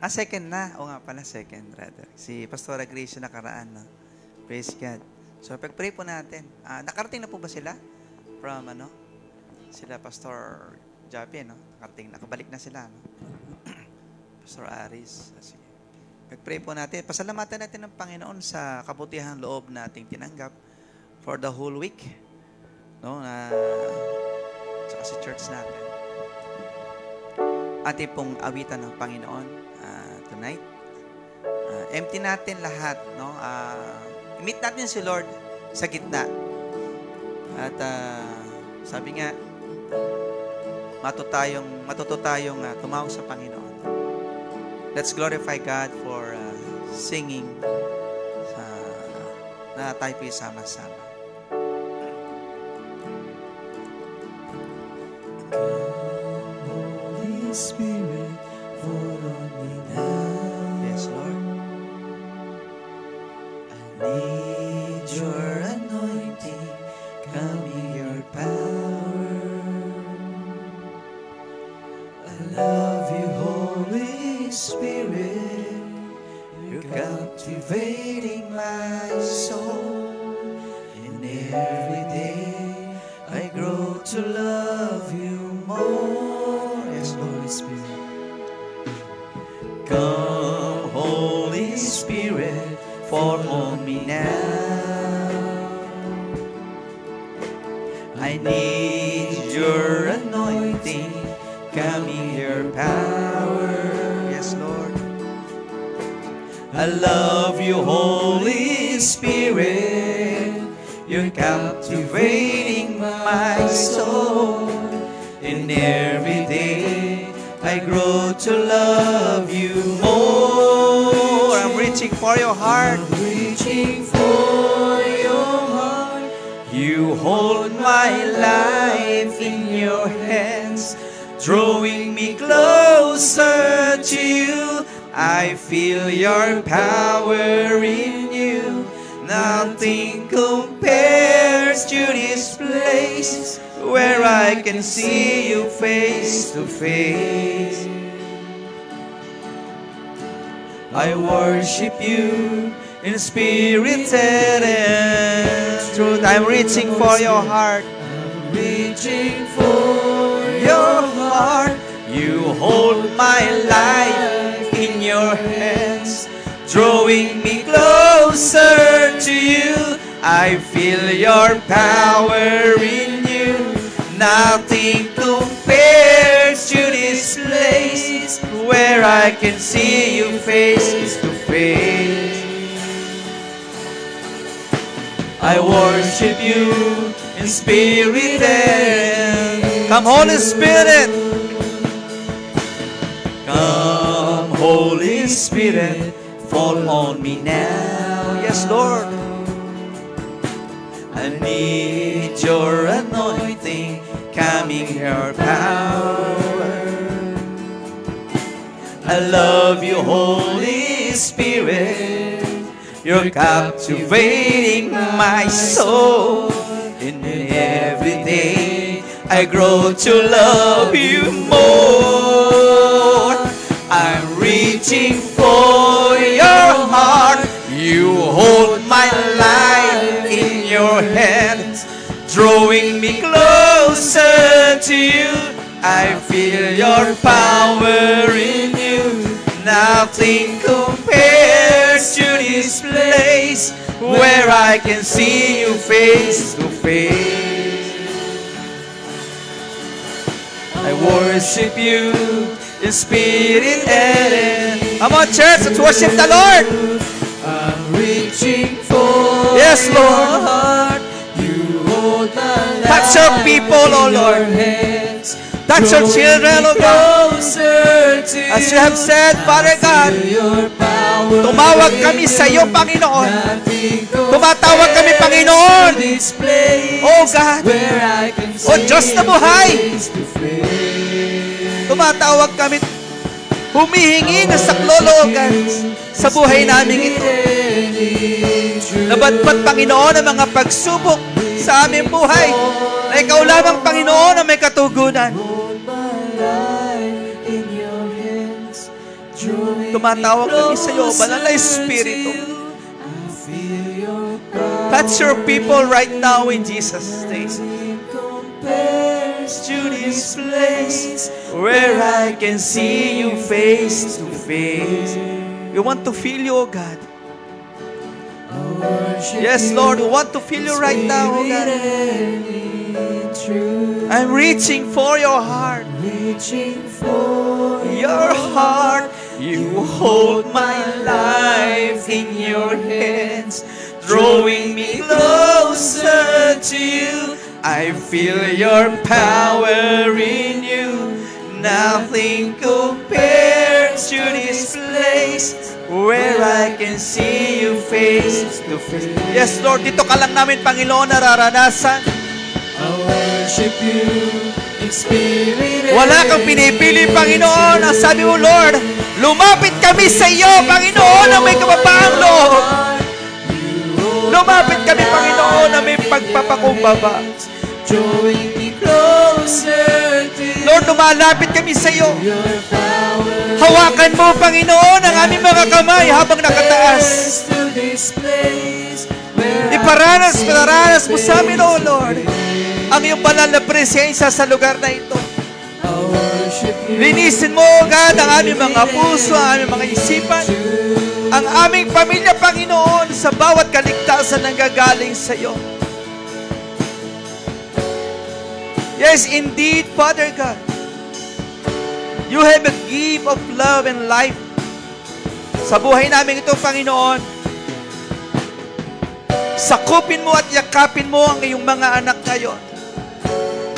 Second na. O nga pala, second, brother. Si Pastora Grace yung nakaraan. No? Praise God. So, pag-pray po natin. Nakarating na po ba sila? From, sila Pastor Javi, no? Nakabalik na sila, no? Pastor Aris. Sige. Pag-pray po natin. Pasalamatan natin ng Panginoon sa kabutihang loob nating tinanggap for the whole week. No? Tsaka si church natin. Ating pong awitan ng Panginoon tonight. Empty natin lahat, no? Meet natin si Lord sa gitna. At sabi nga, matuto tayong tumawag sa Panginoon. Let's glorify God for singing na tayo po'y sama-sama. Holy Spirit, fall on me now. Yes, Lord. I need your anointing, come in your power. I love you, Holy Spirit. You're captivating my soul. And every day I grow to love you more. Yes, Holy Spirit. Come, Holy Spirit, fall on me now. I need your anointing, come in your power. Yes, Lord. I love you, Holy Spirit. You're captivating my soul. And every day I grow to love you more. I'm reaching for your heart. I'm reaching for your heart. You hold my life in your hands, drawing me closer to you. I feel your power in you. Nothing compares to this place where I can see you face to face. I worship you in spirit and in truth. I'm reaching for your heart. I'm reaching for your heart. You hold my life in your hands, drawing me closer to you. I feel your power in you. Nothing compares to this place where I can see you face to face. I worship you in spirit and Come, Holy Spirit. come, Holy Spirit, fall on me now. Yes, Lord. I need your anointing, coming your power. I love you, Holy Spirit. You're captivating my soul. And every day I grow to love you more. I'm reaching for your heart. You hold my life in your hands, drawing me closer to you. I feel your power in you. Nothing compares to this place where I can see you face to face. I worship you in spirit and in. Come on, church. Let's worship the Lord. I'm reaching for Yes, your Lord. heart. You hold my life Touch your people, oh in Lord. your hands. Touch your children, oh God. Closer to As you have said, Father God, your power. tumawag kami sa iyo, Panginoon. Nothing Tumatawag kami, Panginoon. compares to this place Oh God. where I can Oh, Diyos na see you buhay. face to face. tumatawag kami, humihingi ng saklologan sa buhay namin ito. Nabatbat, Panginoon, ang mga pagsubok sa aming buhay, na ikaw lamang, Panginoon, ang may katugunan. Tumatawag kami sa iyo, Banal na Espiritu. Touch your people right now in Jesus' name. To this place where I can see you face to face. We want to feel you, oh God. Yes, Lord, we want to feel you right now, oh God. I'm reaching for your heart. Your heart. You hold my life in your hands, drawing me closer to you. I feel your power in you. Nothing compares to this place where I can see you face to face. Yes, Lord, dito ka lang namin, Panginoon, nararanasan. I worship you in spirit. Wala kang pinipili, Panginoon. Ang sabi mo, Lord, lumapit kami sa iyo, Panginoon, na may kababaang loob. Lumapit kami, Panginoon, na may pagpapakumbaba. Lord, lumalapit kami sa iyo. Hawakan mo, Panginoon, ang aming mga kamay habang nakataas. Iparanas mo sa amin, O Lord, ang iyong banal na presensya sa lugar na ito. Linisin mo, O God, ang aming mga puso, ang aming mga isipan, ang aming pamilya, Panginoon, sa bawat kaligtasan na gagaling sa iyo. Yes, indeed, Father God, you have a gift of love and life. Sa buhay namin ito, Panginoon, sakupin mo at yakapin mo ang iyong mga anak ngayon.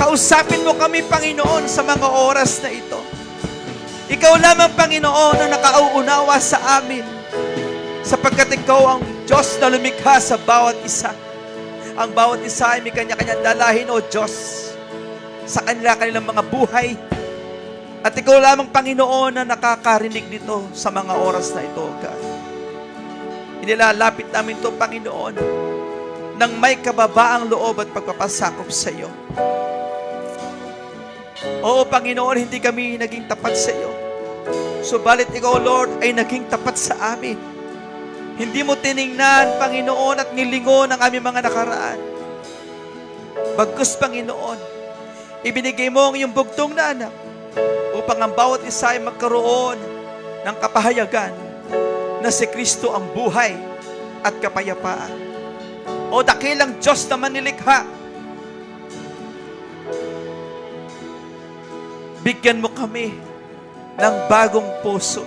Kausapin mo kami, Panginoon, sa mga oras na ito. Ikaw lamang, Panginoon, ang nakauunawa sa amin, sapagkat ikaw ang Diyos na lumikha sa bawat isa. Ang bawat isa ay may kanya-kanyang dalahin, O Diyos, sa kanilang mga buhay. At ikaw lamang, Panginoon, na nakakarinig nito sa mga oras na ito, God. Inilalapit namin ito, Panginoon, nang may kababaang loob at pagpapasakop sa iyo. Oo, Panginoon, hindi kami naging tapat sa iyo. Subalit ikaw, Lord, ay naging tapat sa amin. Hindi mo tiningnan, Panginoon, at nilingon ang aming mga nakaraan. Bagkus, Panginoon, ibinigay mo ang iyong bugtong na anak upang ang bawat isa ay magkaroon ng kapahayagan na si Kristo ang buhay at kapayapaan. O dakilang Diyos naman nilikha, bigyan mo kami ng bagong puso.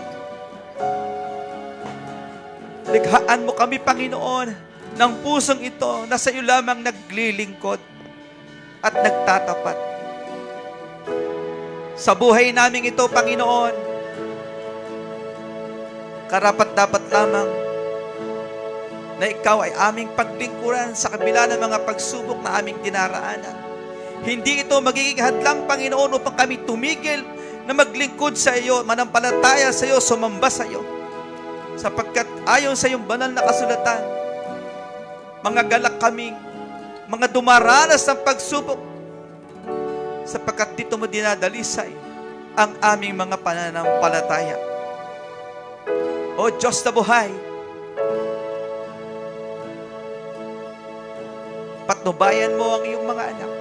Likhaan mo kami, Panginoon, ng pusong ito na sa iyo lamang naglilingkod at nagtatapat. Sa buhay namin ito, Panginoon, karapat-dapat lamang na ikaw ay aming paglingkuran sa kabila ng mga pagsubok na aming dinaraanan. Hindi ito magiging hadlang, Panginoon, upang kami tumigil na maglingkod sa iyo, manampalataya sa iyo, sumamba sa iyo. Sapagkat ayon sa iyong banal na kasulatan, mga galak kaming, mga dumaranas ng pagsubok, sapagkat dito mo dinadalisay ang aming mga pananampalataya. O Diyos na buhay, patnubayan mo ang iyong mga anak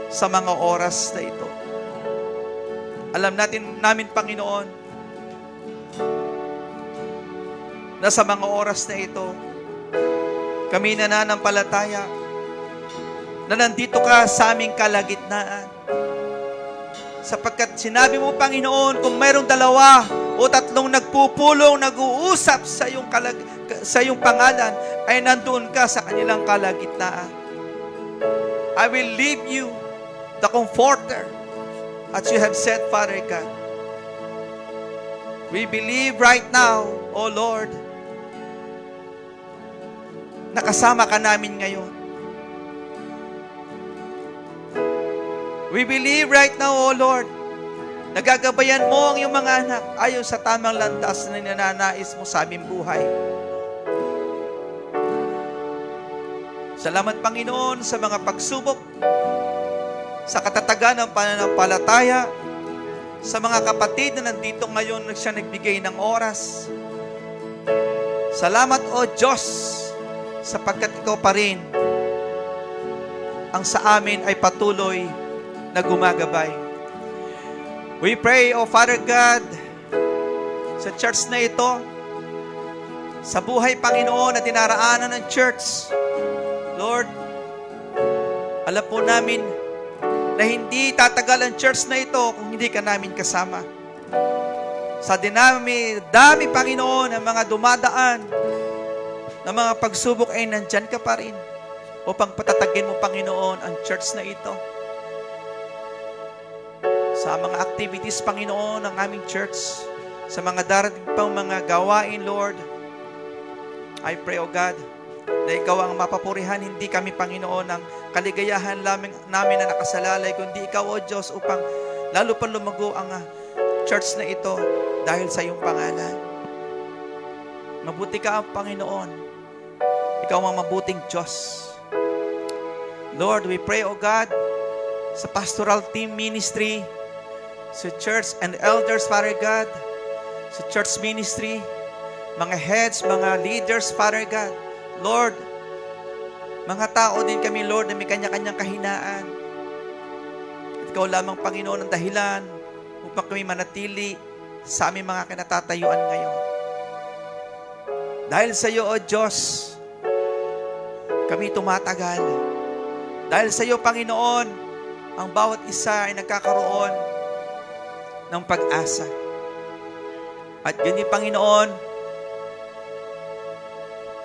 sa mga oras na ito. Alam namin, Panginoon, na sa mga oras na ito, kami nananampalataya na nandito ka sa aming kalagitnaan. Sapagkat sinabi mo, Panginoon, kung mayroong 2 o 3 nagpupulong, nag-uusap sa iyong pangalan, ay nandoon ka sa kanilang kalagitnaan. I will leave you the Comforter, as you have said, Father God. We believe right now, O Lord, nakasama ka namin ngayon. We believe right now, O Lord, Nagagabayan mo ang iyong mga anak ayon sa tamang landas na ninanais mo sa aming buhay. Salamat, Panginoon, sa mga pagsubok, sa katatagan ng pananampalataya, sa mga kapatid na nandito ngayon na siya nagbigay ng oras. Salamat, O Diyos, sapagkat ikaw pa rin ang sa amin ay patuloy na gumagabay. We pray, O Father God, sa church na ito, sa buhay, Panginoon, na dinaraanan ng church. Lord, alam po namin na hindi tatagal ang church na ito kung hindi ka namin kasama. Sa dami, Panginoon, ng mga dumadaan, ng mga pagsubok ay nandyan ka pa rin upang patatagin mo, Panginoon, ang church na ito. Sa mga activities, Panginoon, ng aming church, sa mga darating pang mga gawain, Lord, I pray, O God, na ikaw ang mapapurihan, hindi kami, Panginoon, ng kaligayahan namin na nakasalalay, kundi ikaw, O Diyos, upang lalo pa lumago ang church na ito dahil sa iyong pangalan. Mabuti ka, Panginoon. Ikaw ang mabuting Diyos. Lord, we pray, O God, sa pastoral team ministry, sa church and elders, Father God, sa church ministry, mga heads, mga leaders, Father God. Lord, mga tao din kami, Lord, na may kanya-kanyang kahinaan. At ikaw lamang, Panginoon, ang dahilan upang kami manatili sa aming mga kinatatayuan ngayon. Dahil sa iyo, O Diyos, kami tumatagal. Dahil sa iyo, Panginoon, ang bawat isa ay nagkakaroon ng pag-asa. At ganyan, Panginoon,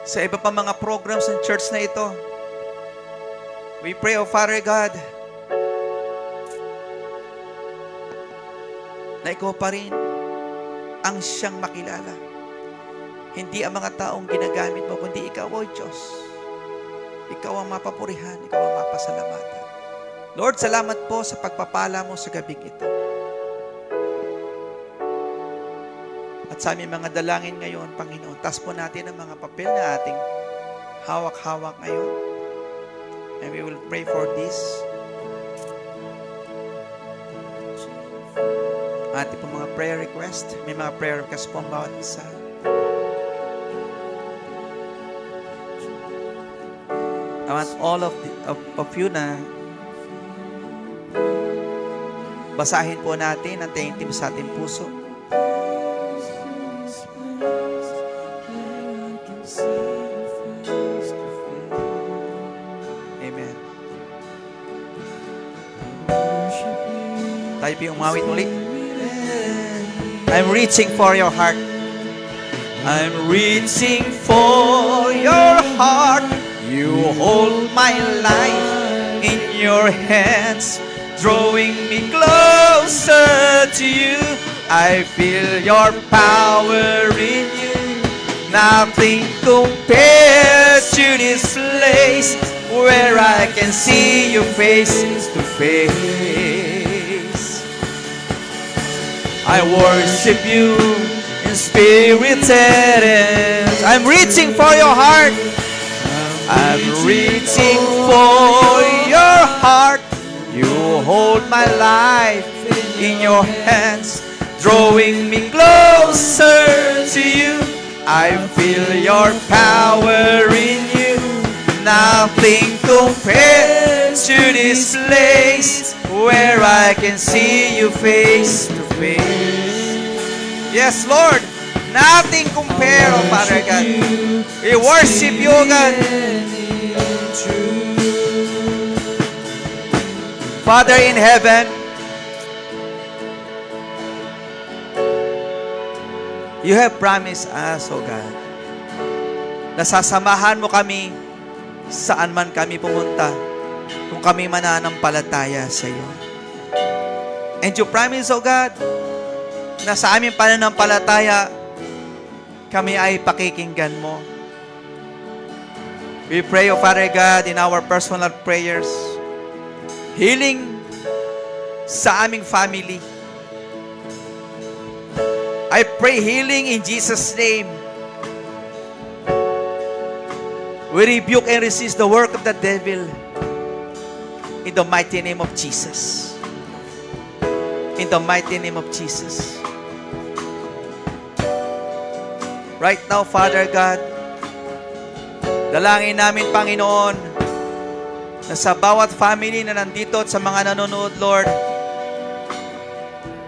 sa iba pa mga programs ng church na ito, we pray, O Father God, na ikaw pa rin ang siyang makilala. Hindi ang mga taong ginagamit mo, kundi ikaw, O Diyos. Ikaw ang mapapurihan, ikaw ang mapasalamatan. Lord, salamat po sa pagpapala mo sa gabing ito. At sa aming mga dalangin ngayon, Panginoon, taas po natin ang mga papel na ating hawak-hawak ngayon. And we will pray for this. Ating po mga prayer request. May mga prayer request po ang bawat isa. I want all of you na basahin po natin ang taintim sa ating puso. Amen. Tayo po umawit ulit. I'm reaching for your heart. I'm reaching for your heart. You hold my life in your hands, drawing me closer to you. I feel your power in you. Nothing compares to this place where I can see you face to face. I worship you in spirit and I'm reaching for your heart. I'm reaching for your heart. You hold my life in your hands, drawing me closer to you. I feel your power in you. Nothing compares to this place where I can see you face to face. Yes, Lord. Nothing compare, oh Father God. We worship you, God. Father in heaven, you have promised us, oh God, na sasamahan mo kami saan man kami pumunta kung kami mananampalataya sa iyo. And you promise, oh God, na sa aming pananampalataya, kami ay pakikinggan mo. We pray, O Father God, in our personal prayers, healing sa aming family, I pray healing in Jesus' name. We rebuke and resist the work of the devil in the mighty name of Jesus. In the mighty name of Jesus. Right now, Father God, dalangin namin, Panginoon, na sa bawat family na nandito at sa mga nanonood, Lord,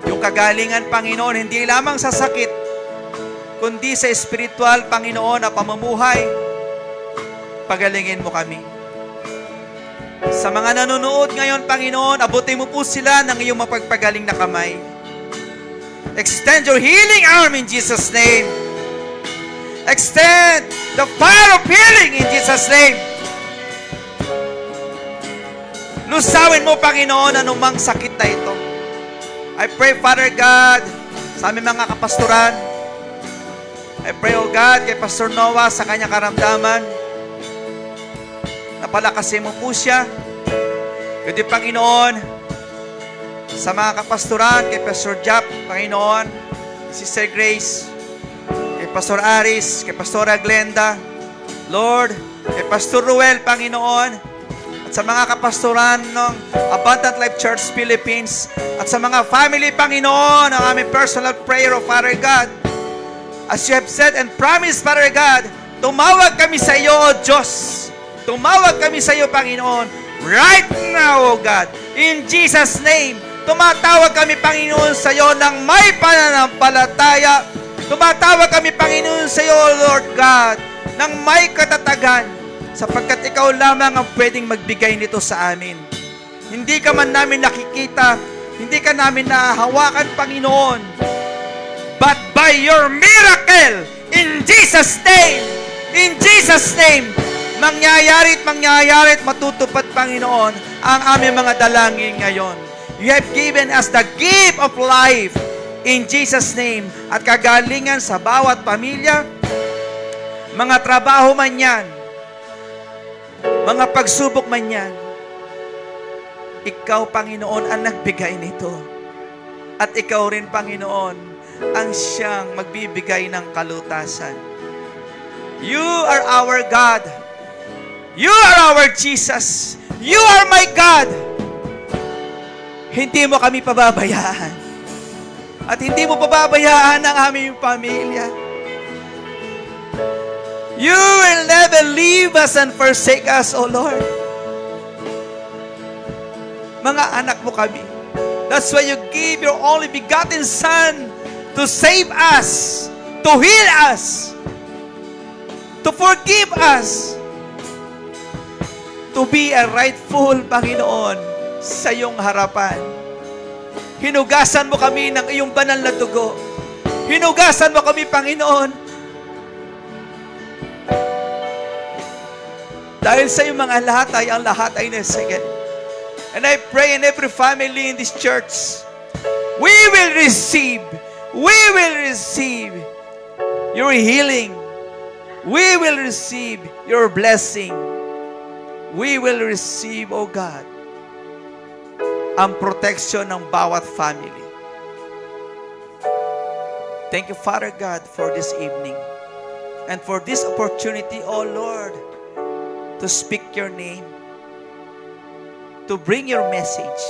yung kagalingan, Panginoon, hindi lamang sa sakit, kundi sa spiritual, Panginoon, na pamumuhay, pagalingin mo kami. Sa mga nanonood ngayon, Panginoon, abutin mo po sila ng iyong mapagpagaling na kamay. Extend your healing arm in Jesus' name. Extend the fire of healing in Jesus' name. Lusawin mo, Panginoon, anumang sakit na ito. I pray, Father God, sa aming mga kapastoran. I pray, O God, kay Pastor Noah sa kanyang karamdaman. Napalakasin mo po siya. Kundi, Panginoon, sa mga kapastoran, kay Pastor Jap, Panginoon, Sister Grace, kay Pastor Aris, kay Pastora Glenda, Lord, kay Pastor Ruel, Panginoon, at sa mga kapastoran ng Abundant Life Church Philippines, at sa mga family, Panginoon, ang aming personal prayer, O Father God, as you have said and promised, Father God, tumawag kami sa iyo, O Diyos. Tumawag kami sa iyo, Panginoon, right now, O God, in Jesus' name. Tumatawag kami, Panginoon, sa iyo ng may pananampalataya. Tumatawag kami, Panginoon, sa iyo, Lord God, ng may katatagan, sapagkat ikaw lamang ang pwedeng magbigay nito sa amin. Hindi ka man namin nakikita, hindi ka namin nahahawakan, Panginoon, but by your miracle, in Jesus' name, mangyayari at matutupad, Panginoon, ang aming mga dalangin ngayon. You have given us the gift of life in Jesus' name, at kagalingan sa bawat pamilya, mga trabaho man yan, mga pagsubok man yan. Ikaw, Panginoon, ang nagbigay nito. At ikaw rin, Panginoon, ang siyang magbibigay ng kalutasan. You are our God. You are our Jesus. You are my God. Hindi mo kami pababayaan. At hindi mo pababayaan ang aming pamilya. You will never leave us and forsake us, O Lord. Mga anak mo kami. That's why you gave your only begotten Son to save us, to heal us, to forgive us, to be a rightful, Panginoon, sa iyong harapan. Hinugasan mo kami ng iyong banal na dugo. Hinugasan mo kami, Panginoon. Dahil sa iyong mga lahatay, ang lahat ay nasagad. And I pray in every family in this church, we will receive your healing. We will receive your blessing. We will receive, O God, ang protection ng bawat family. Thank you, Father God, for this evening and for this opportunity, O Lord, to speak your name, to bring your message.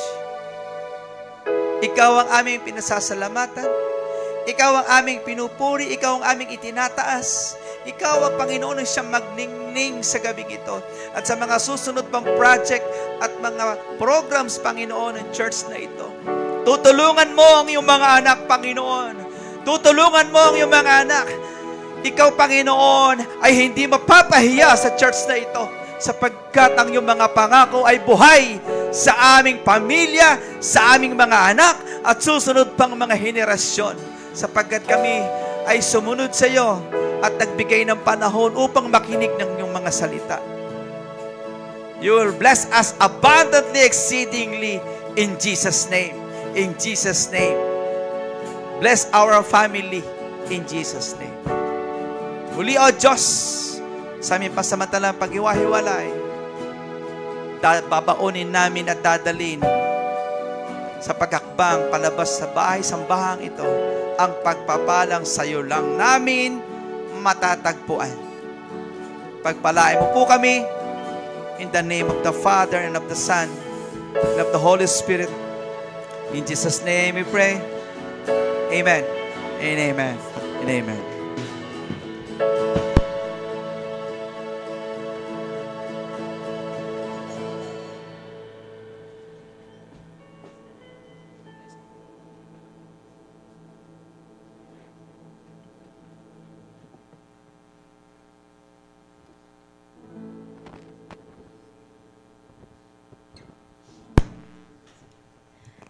Ikaw ang aming pinasasalamatan. Ikaw ang aming pinupuri. Ikaw ang aming itinataas. Ikaw ang Panginoon ang siyang magningning sa gabing ito. At sa mga susunod pang project at mga programs, Panginoon, ng church na ito. Tutulungan mo ang iyong mga anak, Panginoon. Tutulungan mo ang iyong mga anak. Ikaw, Panginoon, ay hindi mapapahiya sa church na ito, sapagkat ang iyong mga pangako ay buhay sa aming pamilya, sa aming mga anak, at susunod pang mga henerasyon, sapagkat kami ay sumunod sa iyo at nagbigay ng panahon upang makinig ng iyong mga salita. You will bless us abundantly, exceedingly, in Jesus' name. In Jesus' name. Bless our family in Jesus' name. Muli, O Diyos, sa aming pasamantalang pag-iwahiwalay, babaunin namin at dadalin sa paghakbang palabas sa bahay-sambahang ito, ang pagpapalang sa iyo lang namin matatagpuan. Pagpalain mo po kami in the name of the Father and of the Son and of the Holy Spirit. In Jesus' name we pray. Amen. And amen. And amen.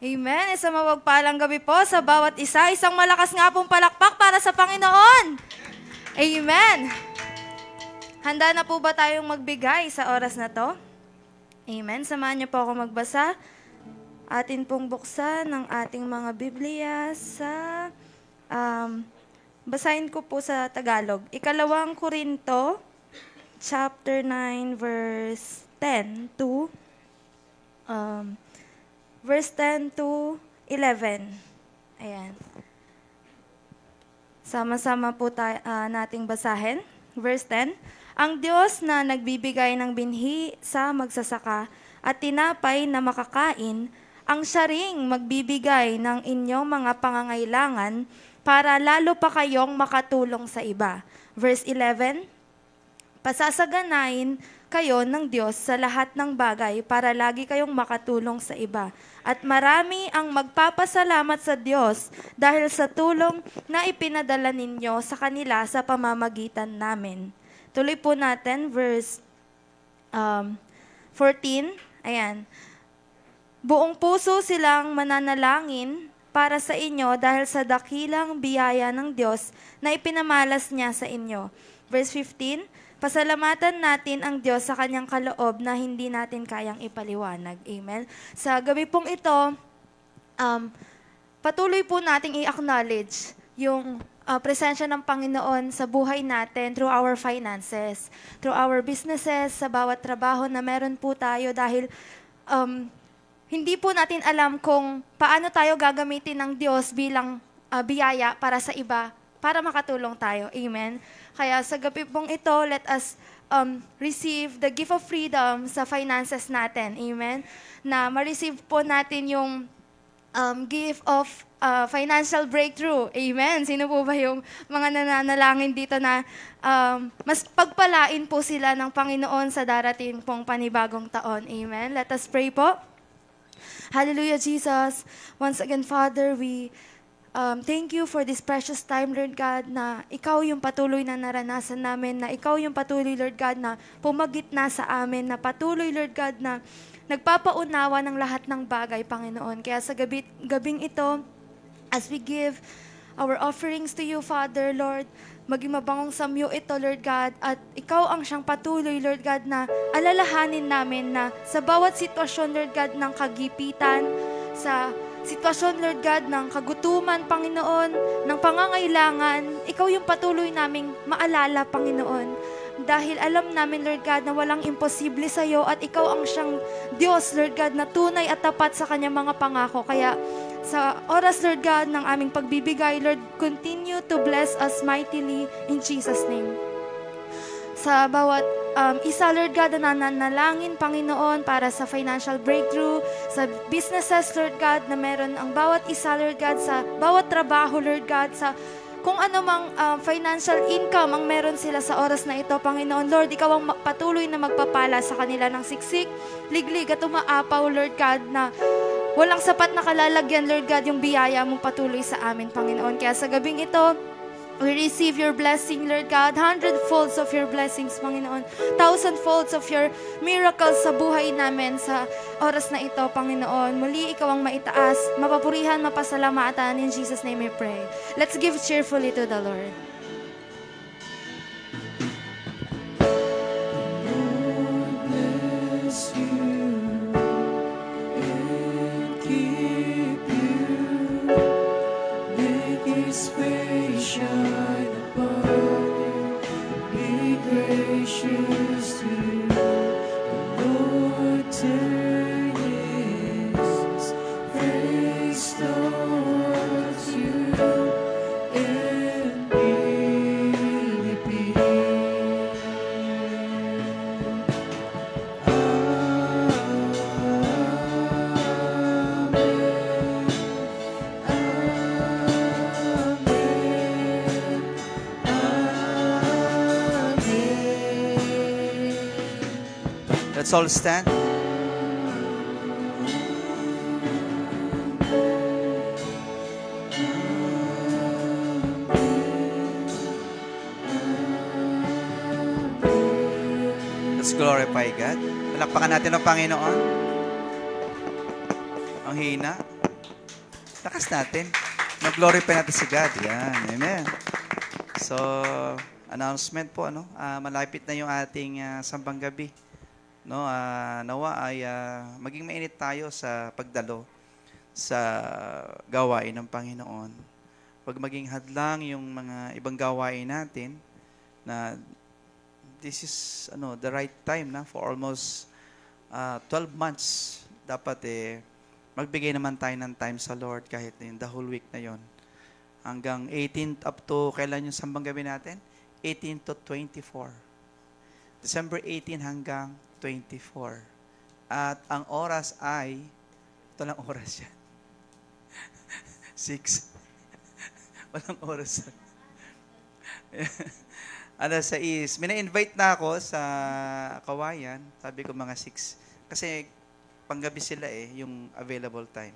Amen. Isang mapagpalang gabi po sa bawat isa. Isang malakas nga pong palakpak para sa Panginoon. Amen. Handa na po ba tayong magbigay sa oras na to? Amen. Samahan niyo po ako magbasa. Atin pong buksan ng ating mga Biblia sa... basahin ko po sa Tagalog. Ikalawang Korinto, chapter 9, verse 10 to... verse 10 to 11. Ayan. Sama-sama po nating basahin. Verse 10. Ang Diyos na nagbibigay ng binhi sa magsasaka at tinapay na makakain, ang siya ring magbibigay ng inyong mga pangangailangan para lalo pa kayong makatulong sa iba. Verse 11. Pasasaganain kayo ng Diyos sa lahat ng bagay para lagi kayong makatulong sa iba. At marami ang magpapasalamat sa Diyos dahil sa tulong na ipinadala ninyo sa kanila sa pamamagitan namin. Tuloy po natin, verse 14. Ayan. Buong puso silang mananalangin para sa inyo dahil sa dakilang biyaya ng Diyos na ipinamalas niya sa inyo. Verse 15. Pasalamatan natin ang Diyos sa kanyang kaloob na hindi natin kayang ipaliwanag. Amen. Sa gabi pong ito, patuloy po nating i-acknowledge yung presensya ng Panginoon sa buhay natin through our finances, through our businesses, sa bawat trabaho na meron po tayo dahil hindi po natin alam kung paano tayo gagamitin ng Diyos bilang biyaya para sa iba, para makatulong tayo. Amen. Kaya sa gabi pong ito, let us receive the gift of freedom sa finances natin. Amen. Na ma-receive po natin yung gift of financial breakthrough. Amen. Sino po ba yung mga nananalangin dito na mas pagpalain po sila ng Panginoon sa darating pong panibagong taon. Amen. Let us pray po. Hallelujah, Jesus. Once again, Father, we thank you for this precious time, Lord God, na ikaw yung patuloy na naranasan namin, na ikaw yung patuloy, Lord God, na pumagitna sa amin, na patuloy, Lord God, na nagpapaunawa ng lahat ng bagay, Panginoon. Kaya sa gabing ito, as we give our offerings to you, Father, Lord, maging mabangong samyo ito, Lord God, at ikaw ang siyang patuloy, Lord God, na alalahanin namin na sa bawat sitwasyon, Lord God, ng kagipitan, sa sitwasyon, Lord God, ng kagutuman, Panginoon, ng pangangailangan, ikaw yung patuloy naming maalala, Panginoon. Dahil alam namin, Lord God, na walang imposible sa iyo at ikaw ang siyang Diyos, Lord God, na tunay at tapat sa kanyang mga pangako. Kaya sa oras, Lord God, ng aming pagbibigay, Lord, continue to bless us mightily in Jesus' name. Sa bawat isa, Lord God, na nananalangin, Panginoon, para sa financial breakthrough, sa businesses, Lord God, na meron ang bawat isa, Lord God, sa bawat trabaho, Lord God, sa kung ano mang financial income ang meron sila sa oras na ito, Panginoon. Lord, ikaw ang patuloy na magpapala sa kanila ng siksik, liglig at umaapaw, Lord God, na walang sapat na kalalagyan, Lord God, yung biyaya mong patuloy sa amin, Panginoon. Kaya sa gabing ito, we receive your blessing, Lord God, 100-folds of your blessings, Panginoon. 1,000-folds of your miracles sa buhay namin sa oras na ito, Panginoon. Muli, ikaw ang maitaas, mapapurihan, mapasalamatan. In Jesus' name we pray. Let's give cheerfully to the Lord. Lord bless you and keep you. Make His face shine upon you. Be gracious to you. The Lord turn His face Let's all stand. Let's glorify God. Palakpakan natin ang Panginoon. Ang hina. Lakas natin. Mag-glorify natin si God. Yan. Amen. So, announcement po, malapit na yung ating sambang gabi. No, nawa ay maging mainit tayo sa pagdalo sa gawain ng Panginoon. Huwag maging hadlang yung mga ibang gawain natin na this is the right time na for almost 12 months. Dapat magbigay naman tayo ng time sa Lord kahit in the whole week na yon. Hanggang 18th up to kailan yung sambang gabi natin? 18 to 24. December 18 hanggang 24. At ang oras ay, ito lang oras yan. 6. Walang oras. Sa is, mina-invite na ako sa Kawayan. Sabi ko mga 6. Kasi panggabi sila yung available time.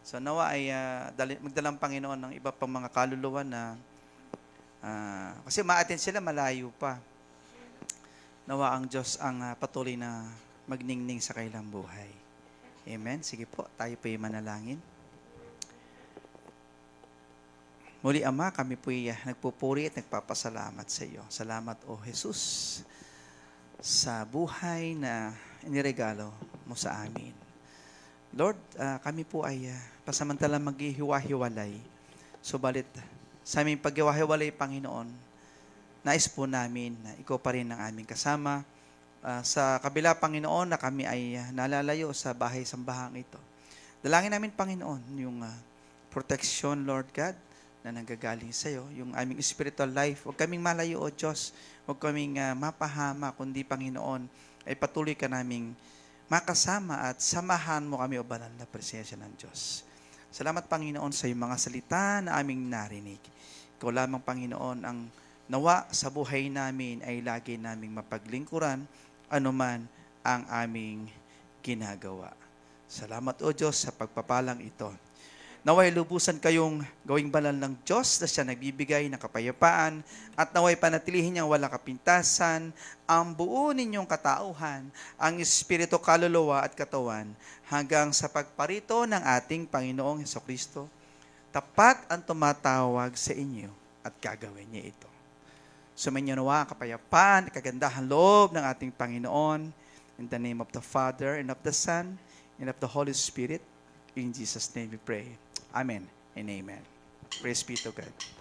So nawa ay magdalang Panginoon ng iba pang mga kaluluwa na kasi ma-attend sila malayo pa. Nawa ang Diyos ang patuloy na magningning sa kailang buhay. Amen. Sige po, tayo po yung manalangin. Muli, Ama, kami po nagpupuri at nagpapasalamat sa iyo. Salamat, O Jesus, sa buhay na iniregalo mo sa amin. Lord, kami po ay pasamantalang maghihiwa-hiwalay. Subalit, sa aming paghiwa-hiwalay, Panginoon, nais po namin na ikaw pa rin ang aming kasama. Sa kabila, Panginoon, na kami ay nalalayo sa bahay-sambahang ito. Dalangin namin, Panginoon, yung protection, Lord God, na nanggagaling sa iyo, yung aming spiritual life. Huwag kaming malayo, O Diyos. Huwag kaming mapahama, kundi, Panginoon, ay patuloy ka naming makasama at samahan mo kami, O banal na presensya ng Diyos. Salamat, Panginoon, sa iyong mga salita na aming narinig. Ikaw lamang, Panginoon, ang nawa sa buhay namin ay lagi naming mapaglingkuran anuman ang aming ginagawa. Salamat, O Diyos, sa pagpapalang ito. Naway lubusan kayong gawing banal ng Diyos na siya nagbibigay ng kapayapaan at naway panatilihin niyang walang kapintasan ang buo ninyong katauhan, ang espiritu, kaluluwa at katawan hanggang sa pagparito ng ating Panginoong Hesukristo. Tapat ang tumatawag sa inyo at gagawin niya ito. Sumainyo nawa ang kapayapaan at kagandahan loob ng ating Panginoon. In the name of the Father and of the Son and of the Holy Spirit. In Jesus' name we pray. Amen and amen. Praise be to God.